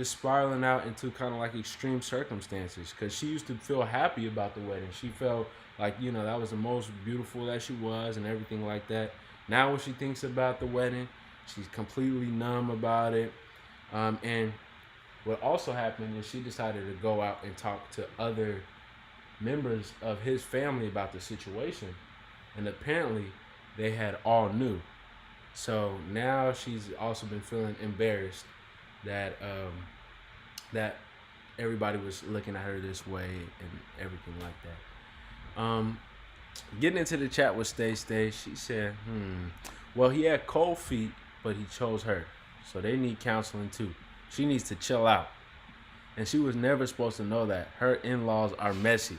spiraling out into kind of like extreme circumstances, because she used to feel happy about the wedding. She felt like, you know, that was the most beautiful that she was and everything like that. Now when she thinks about the wedding, she's completely numb about it. And what also happened is she decided to go out and talk to other members of his family about the situation. And apparently they had all knew. So now she's also been feeling embarrassed that that everybody was looking at her this way and everything like that. Getting into the chat with Stay, she said, well, he had cold feet, but he chose her. So they need counseling too. She needs to chill out. And she was never supposed to know that. Her in-laws are messy.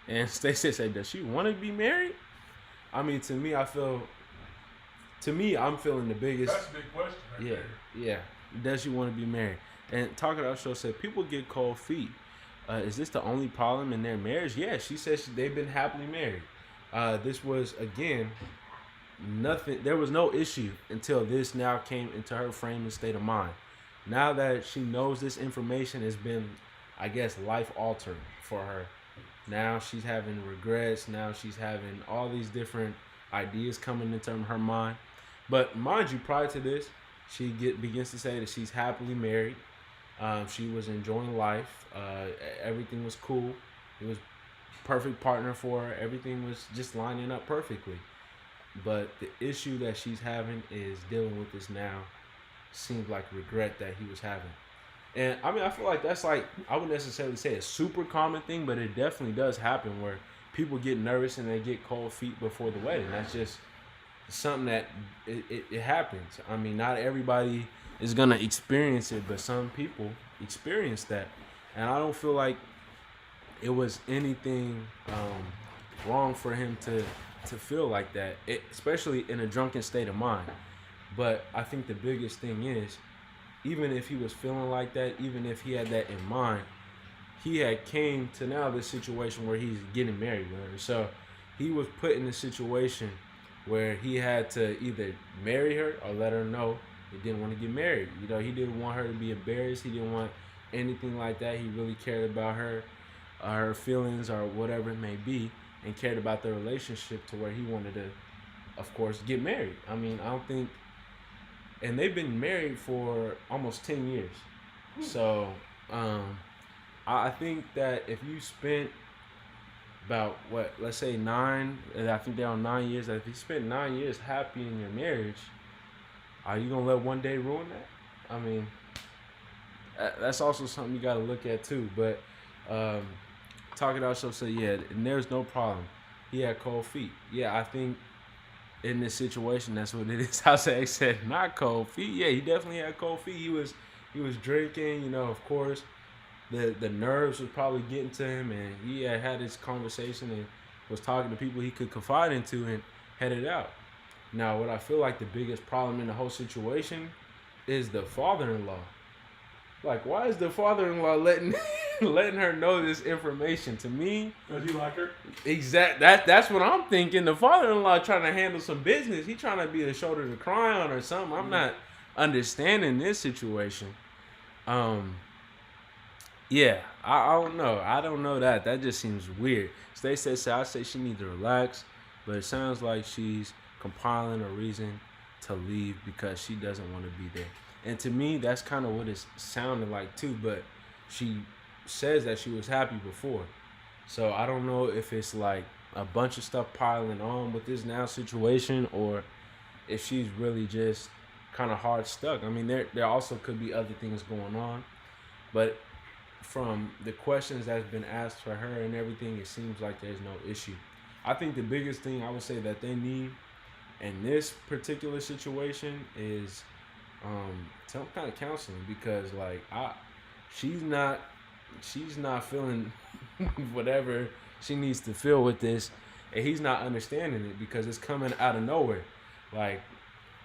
And Stacey said, does she want to be married? I mean, I'm feeling the biggest. That's a big question right there. Yeah. Does she want to be married? And Talking Out Show said, people get cold feet. Is this the only problem in their marriage? Yeah, she says they've been happily married. This was, again, nothing. There was no issue until this now came into her frame and state of mind. Now that she knows this information has been, I guess, life altering for her. Now she's having regrets. Now she's having all these different ideas coming into her mind. But mind you, prior to this, she begins to say that she's happily married. She was enjoying life. Everything was cool. It was perfect partner for her. Everything was just lining up perfectly. But the issue that she's having is dealing with this now. Seems like regret that he was having. And I mean, I feel like that's like, I wouldn't necessarily say a super common thing, but it definitely does happen where people get nervous and they get cold feet before the wedding. That's just something that it happens. I mean, not everybody is going to experience it, but some people experience that. And I don't feel like it was anything wrong for him to feel like that, especially in a drunken state of mind. But I think the biggest thing is, even if he was feeling like that, even if he had that in mind, he had came to now this situation where he's getting married with her. So he was put in a situation where he had to either marry her or let her know he didn't want to get married. You know, he didn't want her to be embarrassed. He didn't want anything like that. He really cared about her feelings or whatever it may be, and cared about their relationship to where he wanted to, of course, get married. I mean, I don't think... And they've been married for almost 10 years. So I think that if you spent about, let's say 9, and I think they're on 9 years, that if you spent 9 years happy in your marriage, are you going to let one day ruin that? I mean, that's also something you got to look at too. But Talking Out Show said, yeah, and there's no problem. He had cold feet. Yeah, I think in this situation, that's what it is. House X said, not cold feet. Yeah, he definitely had cold feet. He was drinking, you know, of course. The nerves was probably getting to him, and he had his conversation, and was talking to people he could confide into, and headed out. Now, what I feel like the biggest problem in the whole situation is the father-in-law. Like, why is the father-in-law letting letting her know this information? To me, Does he like her? that's what I'm thinking. The father-in-law trying to handle some business. He trying to be a shoulder to cry on or something. I'm not understanding this situation. Yeah, I don't know. I don't know that. That just seems weird. Stacey said, I say she needs to relax, but it sounds like she's compiling a reason to leave because she doesn't want to be there. And to me, that's kind of what it sounded like too. But she says that she was happy before. So I don't know if it's like a bunch of stuff piling on with this now situation, or if she's really just kind of hard stuck. I mean, there also could be other things going on. But from the questions that's been asked for her and everything, it seems like there's no issue. I think the biggest thing I would say that they need in this particular situation is some kind of counseling, because like she's not feeling whatever she needs to feel with this, and he's not understanding it because it's coming out of nowhere. Like,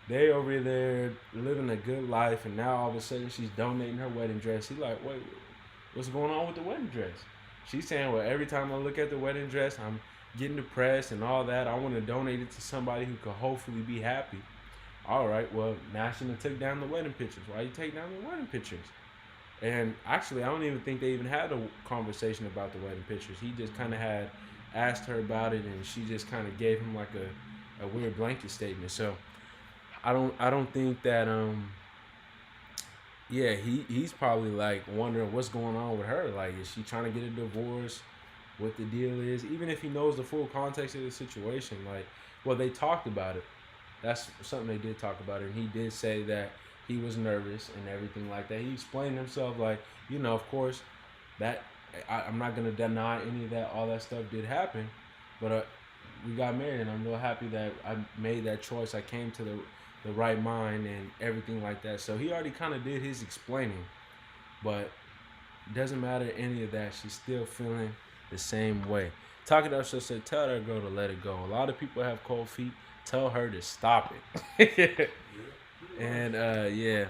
they over there living a good life, and now all of a sudden she's donating her wedding dress. He's like, wait, what's going on with the wedding dress? She's saying, well, every time I look at the wedding dress, I'm getting depressed and all that. I want to donate it to somebody who could hopefully be happy. All right, well, now she done took down the wedding pictures. Why you take down the wedding pictures? And actually, I don't even think they even had a conversation about the wedding pictures. He just kind of had asked her about it, and she just kind of gave him like a weird blanket statement. So I don't think that he's probably like wondering what's going on with her. Like, is she trying to get a divorce? What the deal is? Even if he knows the full context of the situation, like, well, they talked about it. That's something they did talk about it, and he did say that he was nervous and everything like that. He explained himself like, of course, that I'm not gonna deny any of that. All that stuff did happen, but we got married, and I'm real happy that I made that choice. I came to the right mind and everything like that. So he already kind of did his explaining, but it doesn't matter any of that. She's still feeling the same way. Talk It Up Show said, tell that girl to let it go. A lot of people have cold feet. Tell her to stop it. And yeah.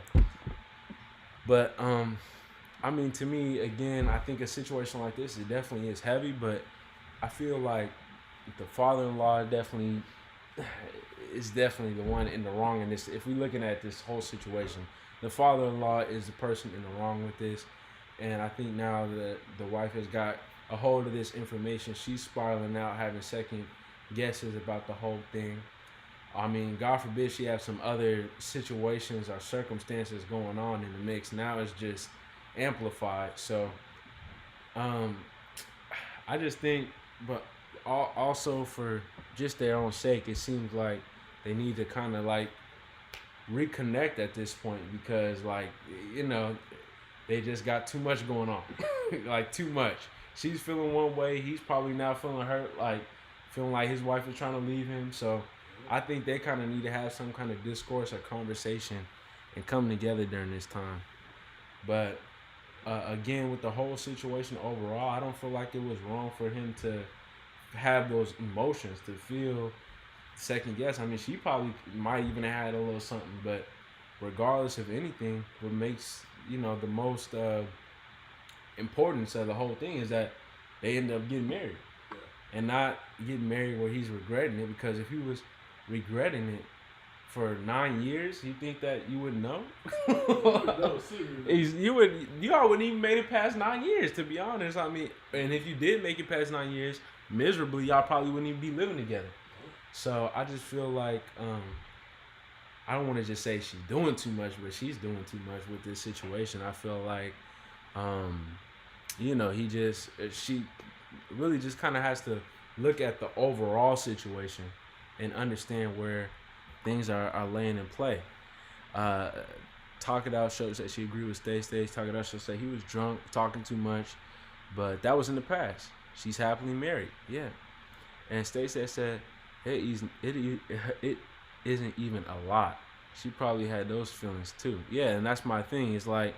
But I mean, to me, again, I think a situation like this, it definitely is heavy, but I feel like the father-in-law is definitely the one in the wrong in this. If we're looking at this whole situation, the father-in-law is the person in the wrong with this. And I think now that the wife has got a hold of this information, she's spiraling out, having second guesses about the whole thing. I mean, God forbid she have some other situations or circumstances going on in the mix. Now it's just amplified. So, I just think, but also for just their own sake, it seems like they need to kind of like reconnect at this point, because like, they just got too much going on. Like, too much. She's feeling one way. He's probably now feeling hurt, like feeling like his wife is trying to leave him. So I think they kind of need to have some kind of discourse or conversation and come together during this time. But again, with the whole situation overall, I don't feel like it was wrong for him to have those emotions, to feel second guess. I mean, she probably might even have had a little something, but regardless of anything, what makes, the most importance of the whole thing is that they end up getting married. And not getting married where he's regretting it, because if he was regretting it for 9 years, you think that you wouldn't know? No, seriously. Y'all wouldn't even made it past 9 years, to be honest. I mean, and if you did make it past 9 years miserably, y'all probably wouldn't even be living together. So I just feel like I don't want to just say she's doing too much, but she's doing too much with this situation. I feel like she really just kind of has to look at the overall situation and understand where things are laying in play. Talk It Out Show said she agreed with Stacey. Talk It Out Show said he was drunk, talking too much, but that was in the past. She's happily married, yeah. And Stacey said it isn't even a lot. She probably had those feelings too. Yeah, and that's my thing. It's like,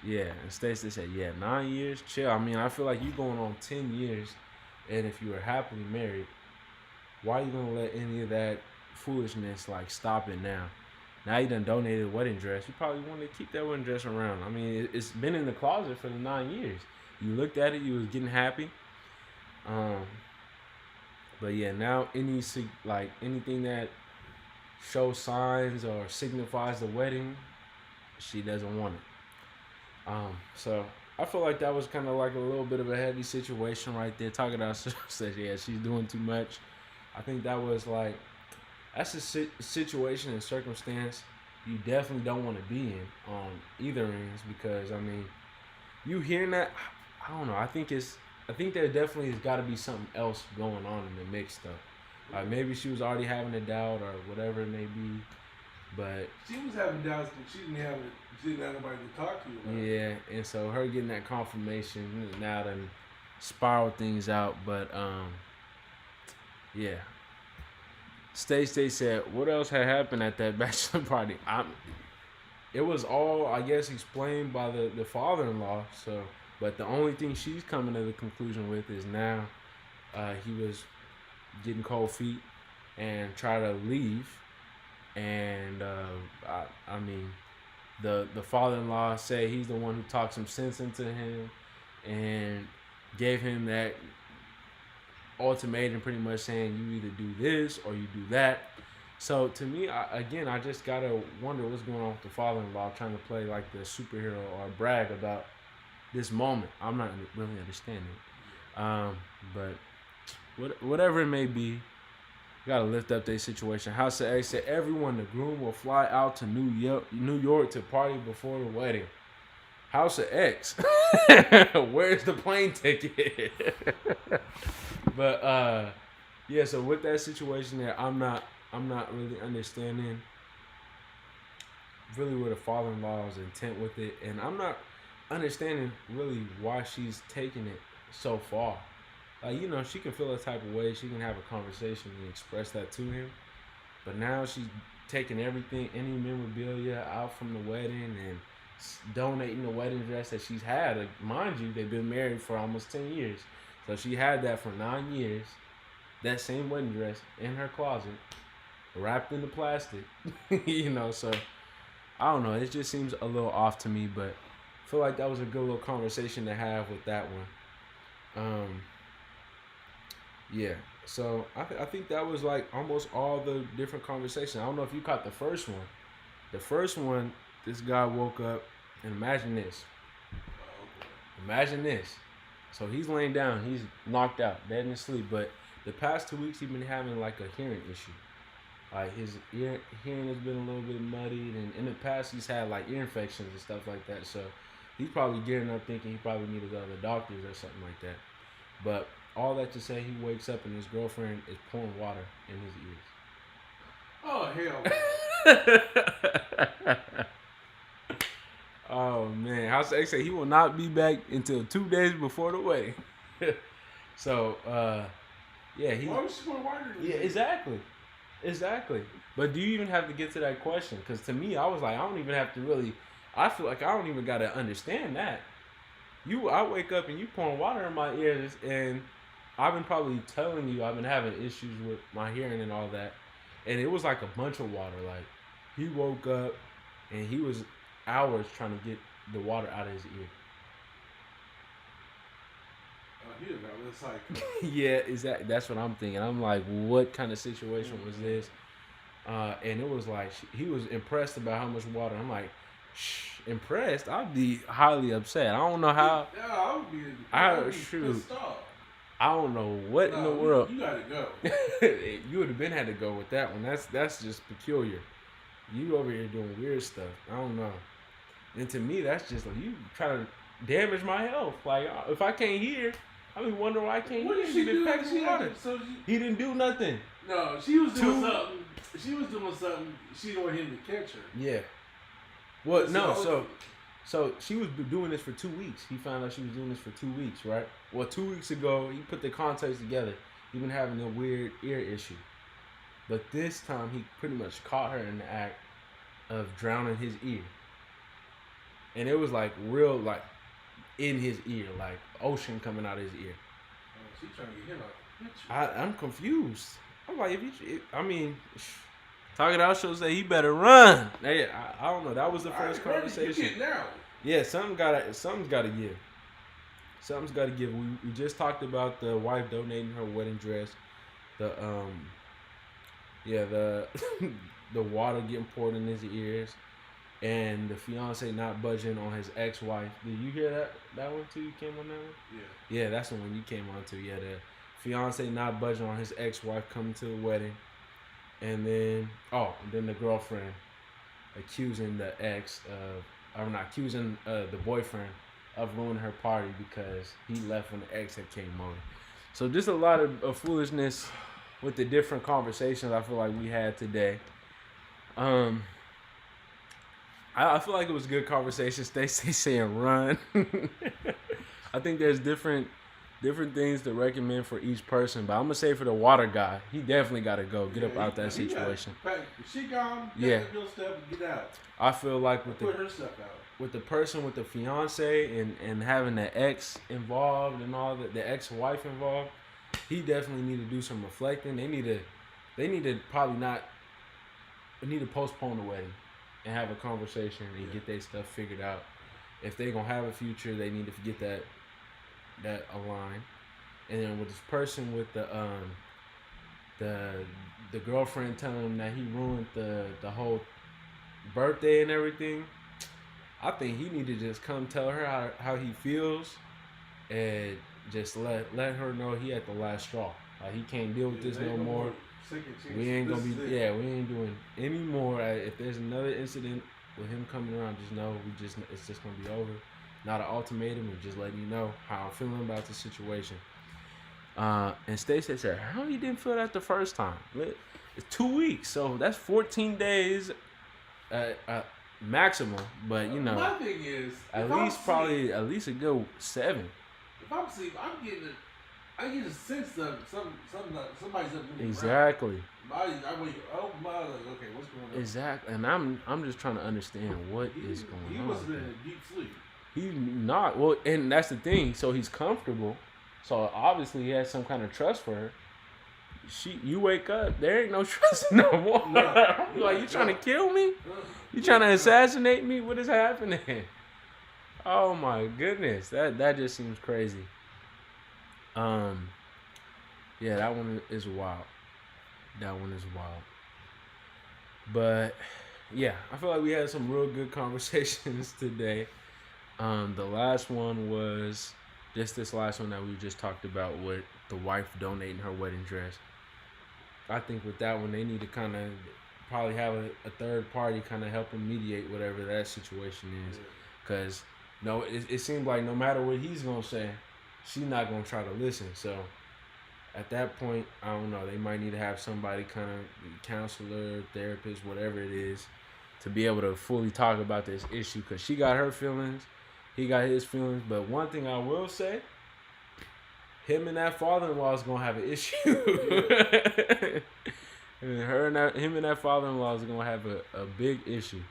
yeah. And Stacey said, yeah, 9 years, chill. I mean, I feel like you going on 10 years And if you were happily married, why are you gonna let any of that foolishness like stop it now? Now you done donated a wedding dress. You probably want to keep that wedding dress around. I mean, it's been in the closet for the 9 years. You looked at it, you was getting happy. But yeah, now anything that shows signs or signifies the wedding, she doesn't want it. So I feel like that was kind of like a little bit of a heavy situation right there. Talking about says, yeah, she's doing too much. I think that's a situation and circumstance you definitely don't want to be in on either ends, because I mean, you hearing that, I don't know. I think there definitely has got to be something else going on in the mix though. Like maybe she was already having a doubt or whatever it may be, but She was having doubts, but she didn't have nobody to talk to about it. yeah, and so her getting that confirmation now done spiral things out. But yeah. State said, what else had happened at that bachelor party? It was all, I guess, explained by the father-in-law. So, but the only thing she's coming to the conclusion with is now he was getting cold feet and try to leave. And I mean, the father-in-law said he's the one who talked some sense into him and gave him that ultimatum, pretty much saying you either do this or you do that. So to me, I just gotta wonder what's going on with the father-in-law trying to play like the superhero or brag about this moment. I'm not really understanding. But whatever it may be, you gotta lift up their situation. House of X said everyone, the groom will fly out to New York to party before the wedding. House of X, where's the plane ticket? But yeah, so with that situation there, I'm not really understanding really where the father-in-law's intent with it, and I'm not understanding really why she's taking it so far. Like, you know, she can feel a type of way, she can have a conversation and express that to him, but now she's taking everything, any memorabilia out from the wedding and donating the wedding dress that she's had. Like, mind you, they've been married for almost 10 years. So she had that for 9 years, that same wedding dress in her closet, wrapped in the plastic, you know, so I don't know. It just seems a little off to me, but I feel like that was a good little conversation to have with that one. Yeah, so I think that was like almost all the different conversations. I don't know if you caught the first one. The first one, this guy woke up, and imagine this. Imagine this. So he's laying down, he's knocked out, dead in his sleep. But the past 2 weeks, he's been having like a hearing issue. Like his hearing has been a little bit muddied, and in the past he's had like ear infections and stuff like that. So he's probably getting up thinking he probably needed to go to the doctors or something like that. But all that to say, he wakes up and his girlfriend is pouring water in his ears. Oh, hell. Oh man, House X said he will not be back until 2 days before the wedding. So yeah, Why was she pouring water in his yeah, ears? exactly. But do you even have to get to that question? Because to me, I was like, I don't even have to really. I feel like I don't even gotta understand that. I wake up and you pouring water in my ears, and I've been probably telling you I've been having issues with my hearing and all that, and it was like a bunch of water. Like he woke up and he was hours trying to get the water out of his ear. He was out with a psycho. Yeah, exactly. That's what I'm thinking. I'm like, what kind of situation was this? And it was like he was impressed about how much water. I'm like, impressed? I'd be highly upset. I don't know how. Yeah, I would be shoot. pissed off. I don't know what in the world. You gotta go. You would have been had to go with that one. That's just peculiar. You over here doing weird stuff. I don't know. And to me, that's just like you trying to damage my health. Like if I can't hear, I be wondering why I can't What hear. did she do? Pack some water. He didn't do nothing. No, she was doing something. She was doing something. She didn't want him to catch her. Yeah. Well, So no. I was- So she was doing this for 2 weeks. He found out she was doing this for 2 weeks, right? Well, 2 weeks ago, he put the context together. He been having a weird ear issue, but this time he pretty much caught her in the act of drowning his ear, and it was like real, like in his ear, like ocean coming out of his ear. She's trying to get him out. I'm confused. I'm like, Talk It Out show say he better run. Hey, I don't know. That was the first conversation. You get now. Yeah, something's gotta give. Something's gotta give. We just talked about the wife donating her wedding dress. The the water getting poured in his ears, and the fiance not budging on his ex-wife. Did you hear that one too? You came on that one? Yeah. Yeah, that's the one you came on to. Yeah, the fiance not budging on his ex-wife coming to the wedding, and then the girlfriend accusing the the boyfriend of ruining her party because he left when the ex had came over. So just a lot of foolishness with the different conversations I feel like we had today. I feel like it was a good conversation. Stacey saying run. I think there's different things to recommend for each person, but I'm gonna say for the water guy, he definitely got to go get up out that situation. She gone. Yeah. Stuff and get out. I feel like Put her stuff out. with the person with the fiance and having the ex involved and all the ex-wife involved, he definitely need to do some reflecting. They need to postpone the wedding and have a conversation and get their stuff figured out. If they gonna have a future, they need to get that aligned. And then with this person with the girlfriend telling him that he ruined the whole birthday and everything, I think he need to just come tell her how he feels and just let her know he at the last straw. Like he can't deal with this no more. We ain't gonna we ain't doing any more. If there's another incident with him coming around, just know it's just gonna be over. Not an ultimatum, or just letting you know how I'm feeling about the situation. And Stacey said, how you didn't feel that the first time? It's 2 weeks, so that's 14 days maximum. But you know, my thing is at least a good 7. If I'm asleep, I get a sense of somebody's up moving Exactly. around. Okay, what's going on? Exactly, and I'm just trying to understand what is going on. He must have been in a deep sleep. He's not. Well, and that's the thing. So he's comfortable. So obviously he has some kind of trust for her. You wake up, there ain't no trust no more. You trying to kill me? You trying to assassinate me? What is happening? Oh my goodness, that just seems crazy. Yeah, that one is wild. But yeah, I feel like we had some real good conversations today. The last one was just this last one that we just talked about with the wife donating her wedding dress. I think with that one, they need to kind of probably have a third party kind of help them mediate whatever that situation is. Because it seems like no matter what he's going to say, she's not going to try to listen. So at that point, I don't know, they might need to have somebody kind of counselor, therapist, whatever it is, to be able to fully talk about this issue. Because she got her feelings, he got his feelings. But one thing I will say, him and that father-in-law is going to have an issue. And him and that father-in-law is going to have a big issue.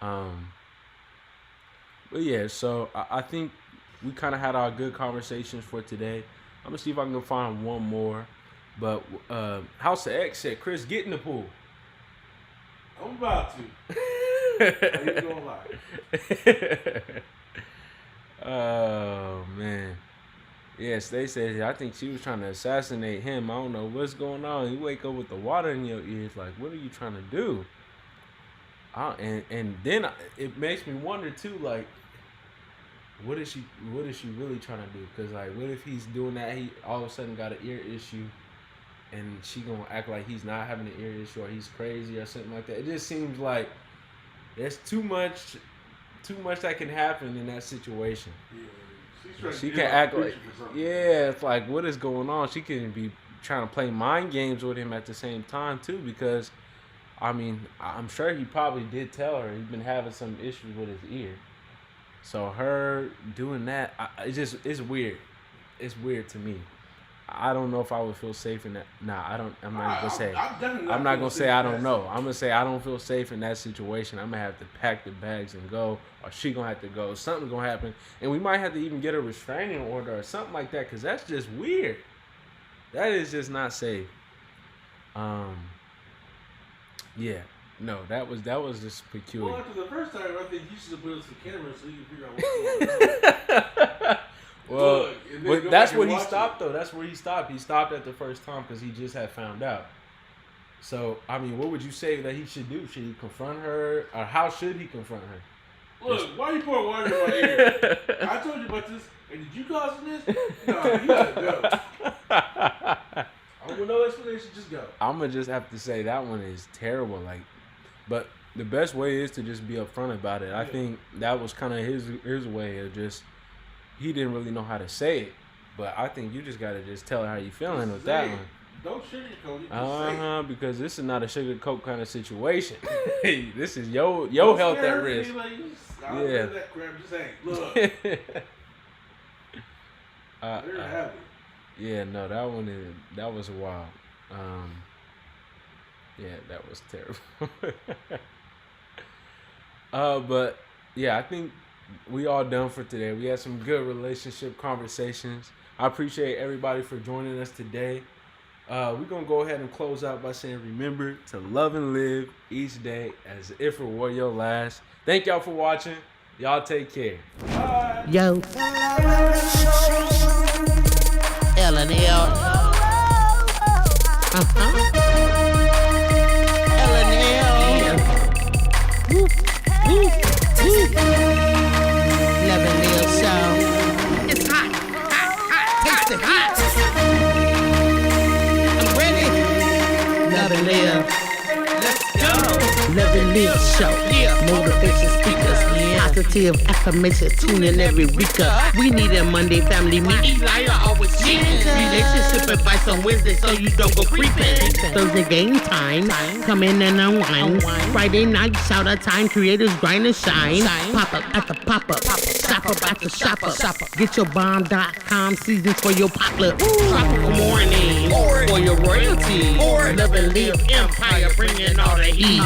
But yeah, so I think we kind of had our good conversations for today. I'm going to see if I can go find one more. But House of X said, Chris, get in the pool. I'm about to. How you gonna lie? Oh, man. Yes, they said, I think she was trying to assassinate him. I don't know what's going on. You wake up with the water in your ears. Like, what are you trying to do? And then it makes me wonder, too, like, what is she really trying to do? Because, like, what if he's doing that, he all of a sudden got an ear issue, and she gonna act like he's not having an ear issue, or he's crazy or something like that. It just seems like there's too much that can happen in that situation. Yeah, she can act like, yeah, it's like, what is going on? She can be trying to play mind games with him at the same time too, because I mean, I'm sure he probably did tell her he's been having some issues with his ear. So her doing that, it's weird. It's weird to me. I don't know if I would feel safe in that. Nah, I don't. I'm not gonna say. I'm not gonna say I don't know. I'm gonna say I don't feel safe in that situation. I'm gonna have to pack the bags and go, or she gonna have to go. Something's gonna happen, and we might have to even get a restraining order or something like that, because that's just weird. That is just not safe. Yeah. No, that was just peculiar. Well, after the first time, I think you should have put us some cameras so you can figure out what's going on. Well, Look, and then but go that's back where and he watch stopped, it. though. That's where he stopped. He stopped at the first time because he just had found out. So, I mean, what would you say that he should do? Should he confront her, or how should he confront her? Look, why are you pouring water in my ear? I told you about this, and did you cause this? No, you gotta go. I want no explanation, just go. I'm gonna just have to say that one is terrible. Like, but the best way is to just be upfront about it. I think that was kind of his way of just, he didn't really know how to say it. But I think you just gotta just tell her how you feeling with that one. Don't sugarcoat it. Just say it. Because this is not a sugarcoat kind of situation. This is your Don't health scare at her risk. feelings. I Yeah. don't do that crap. Just say, look, there you have it. Yeah, no, that was wild. Yeah, that was terrible. But yeah, I think we all done for today. We had some good relationship conversations. I appreciate everybody for joining us today. We're gonna go ahead and close out by saying, remember to love and live each day as if it were your last. Thank y'all for watching. Y'all take care. Yo. L&L. L&L. Woo. Woo. Woo. Love and Live show. It's hot. Hot. Taste it hot. I'm ready. Love and Live. Let's go. Love and Live show. Motivation speakers. Positive affirmation. Tune in every week. We need a Monday family meet. Elijah always cheating. Relationship advice on Wednesday so you don't go creeping. Thursday game time. Come in and unwind. Friday night shout out time. Creators grind and shine. Pop up at the pop up. Shop up at the shop up. Get your bomb.com seasons for your poplar. Tropical morning. For your royalty. Love and Live empire bringing all the heat.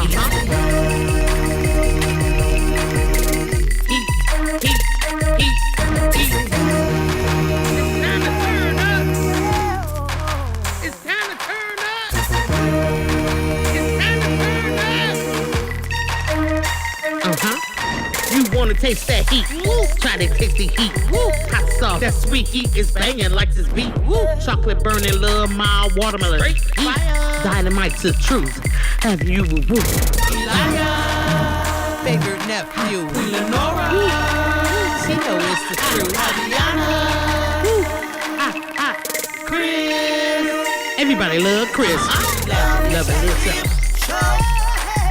Wanna taste that heat? Woo. Try to taste the heat. Woo. Hot sauce, that sweet heat is banging like this beat. Woo. Chocolate burning, little mild watermelon. Dynamite's the truth. Have you woo? Elijah, favorite nephew. Lenora, she know it's the truth. Adriana, Chris. Everybody love Chris. Love it yourself.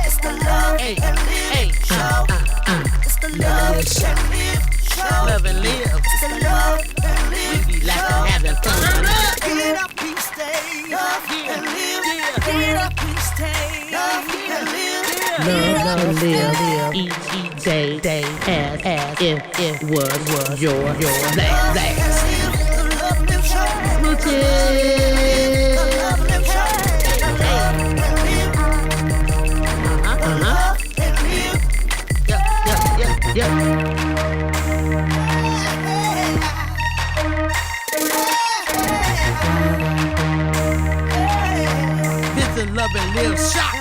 It's the love and live show. Love and Live. It's the love and live. We be laughing, having fun. Get up, please stay. Love and live. Get up, please stay. Love and live. Love and Live each day as if it was your last. The love live show. Smooches. The love live show. Love and live. Yep. This is Love and Live shot.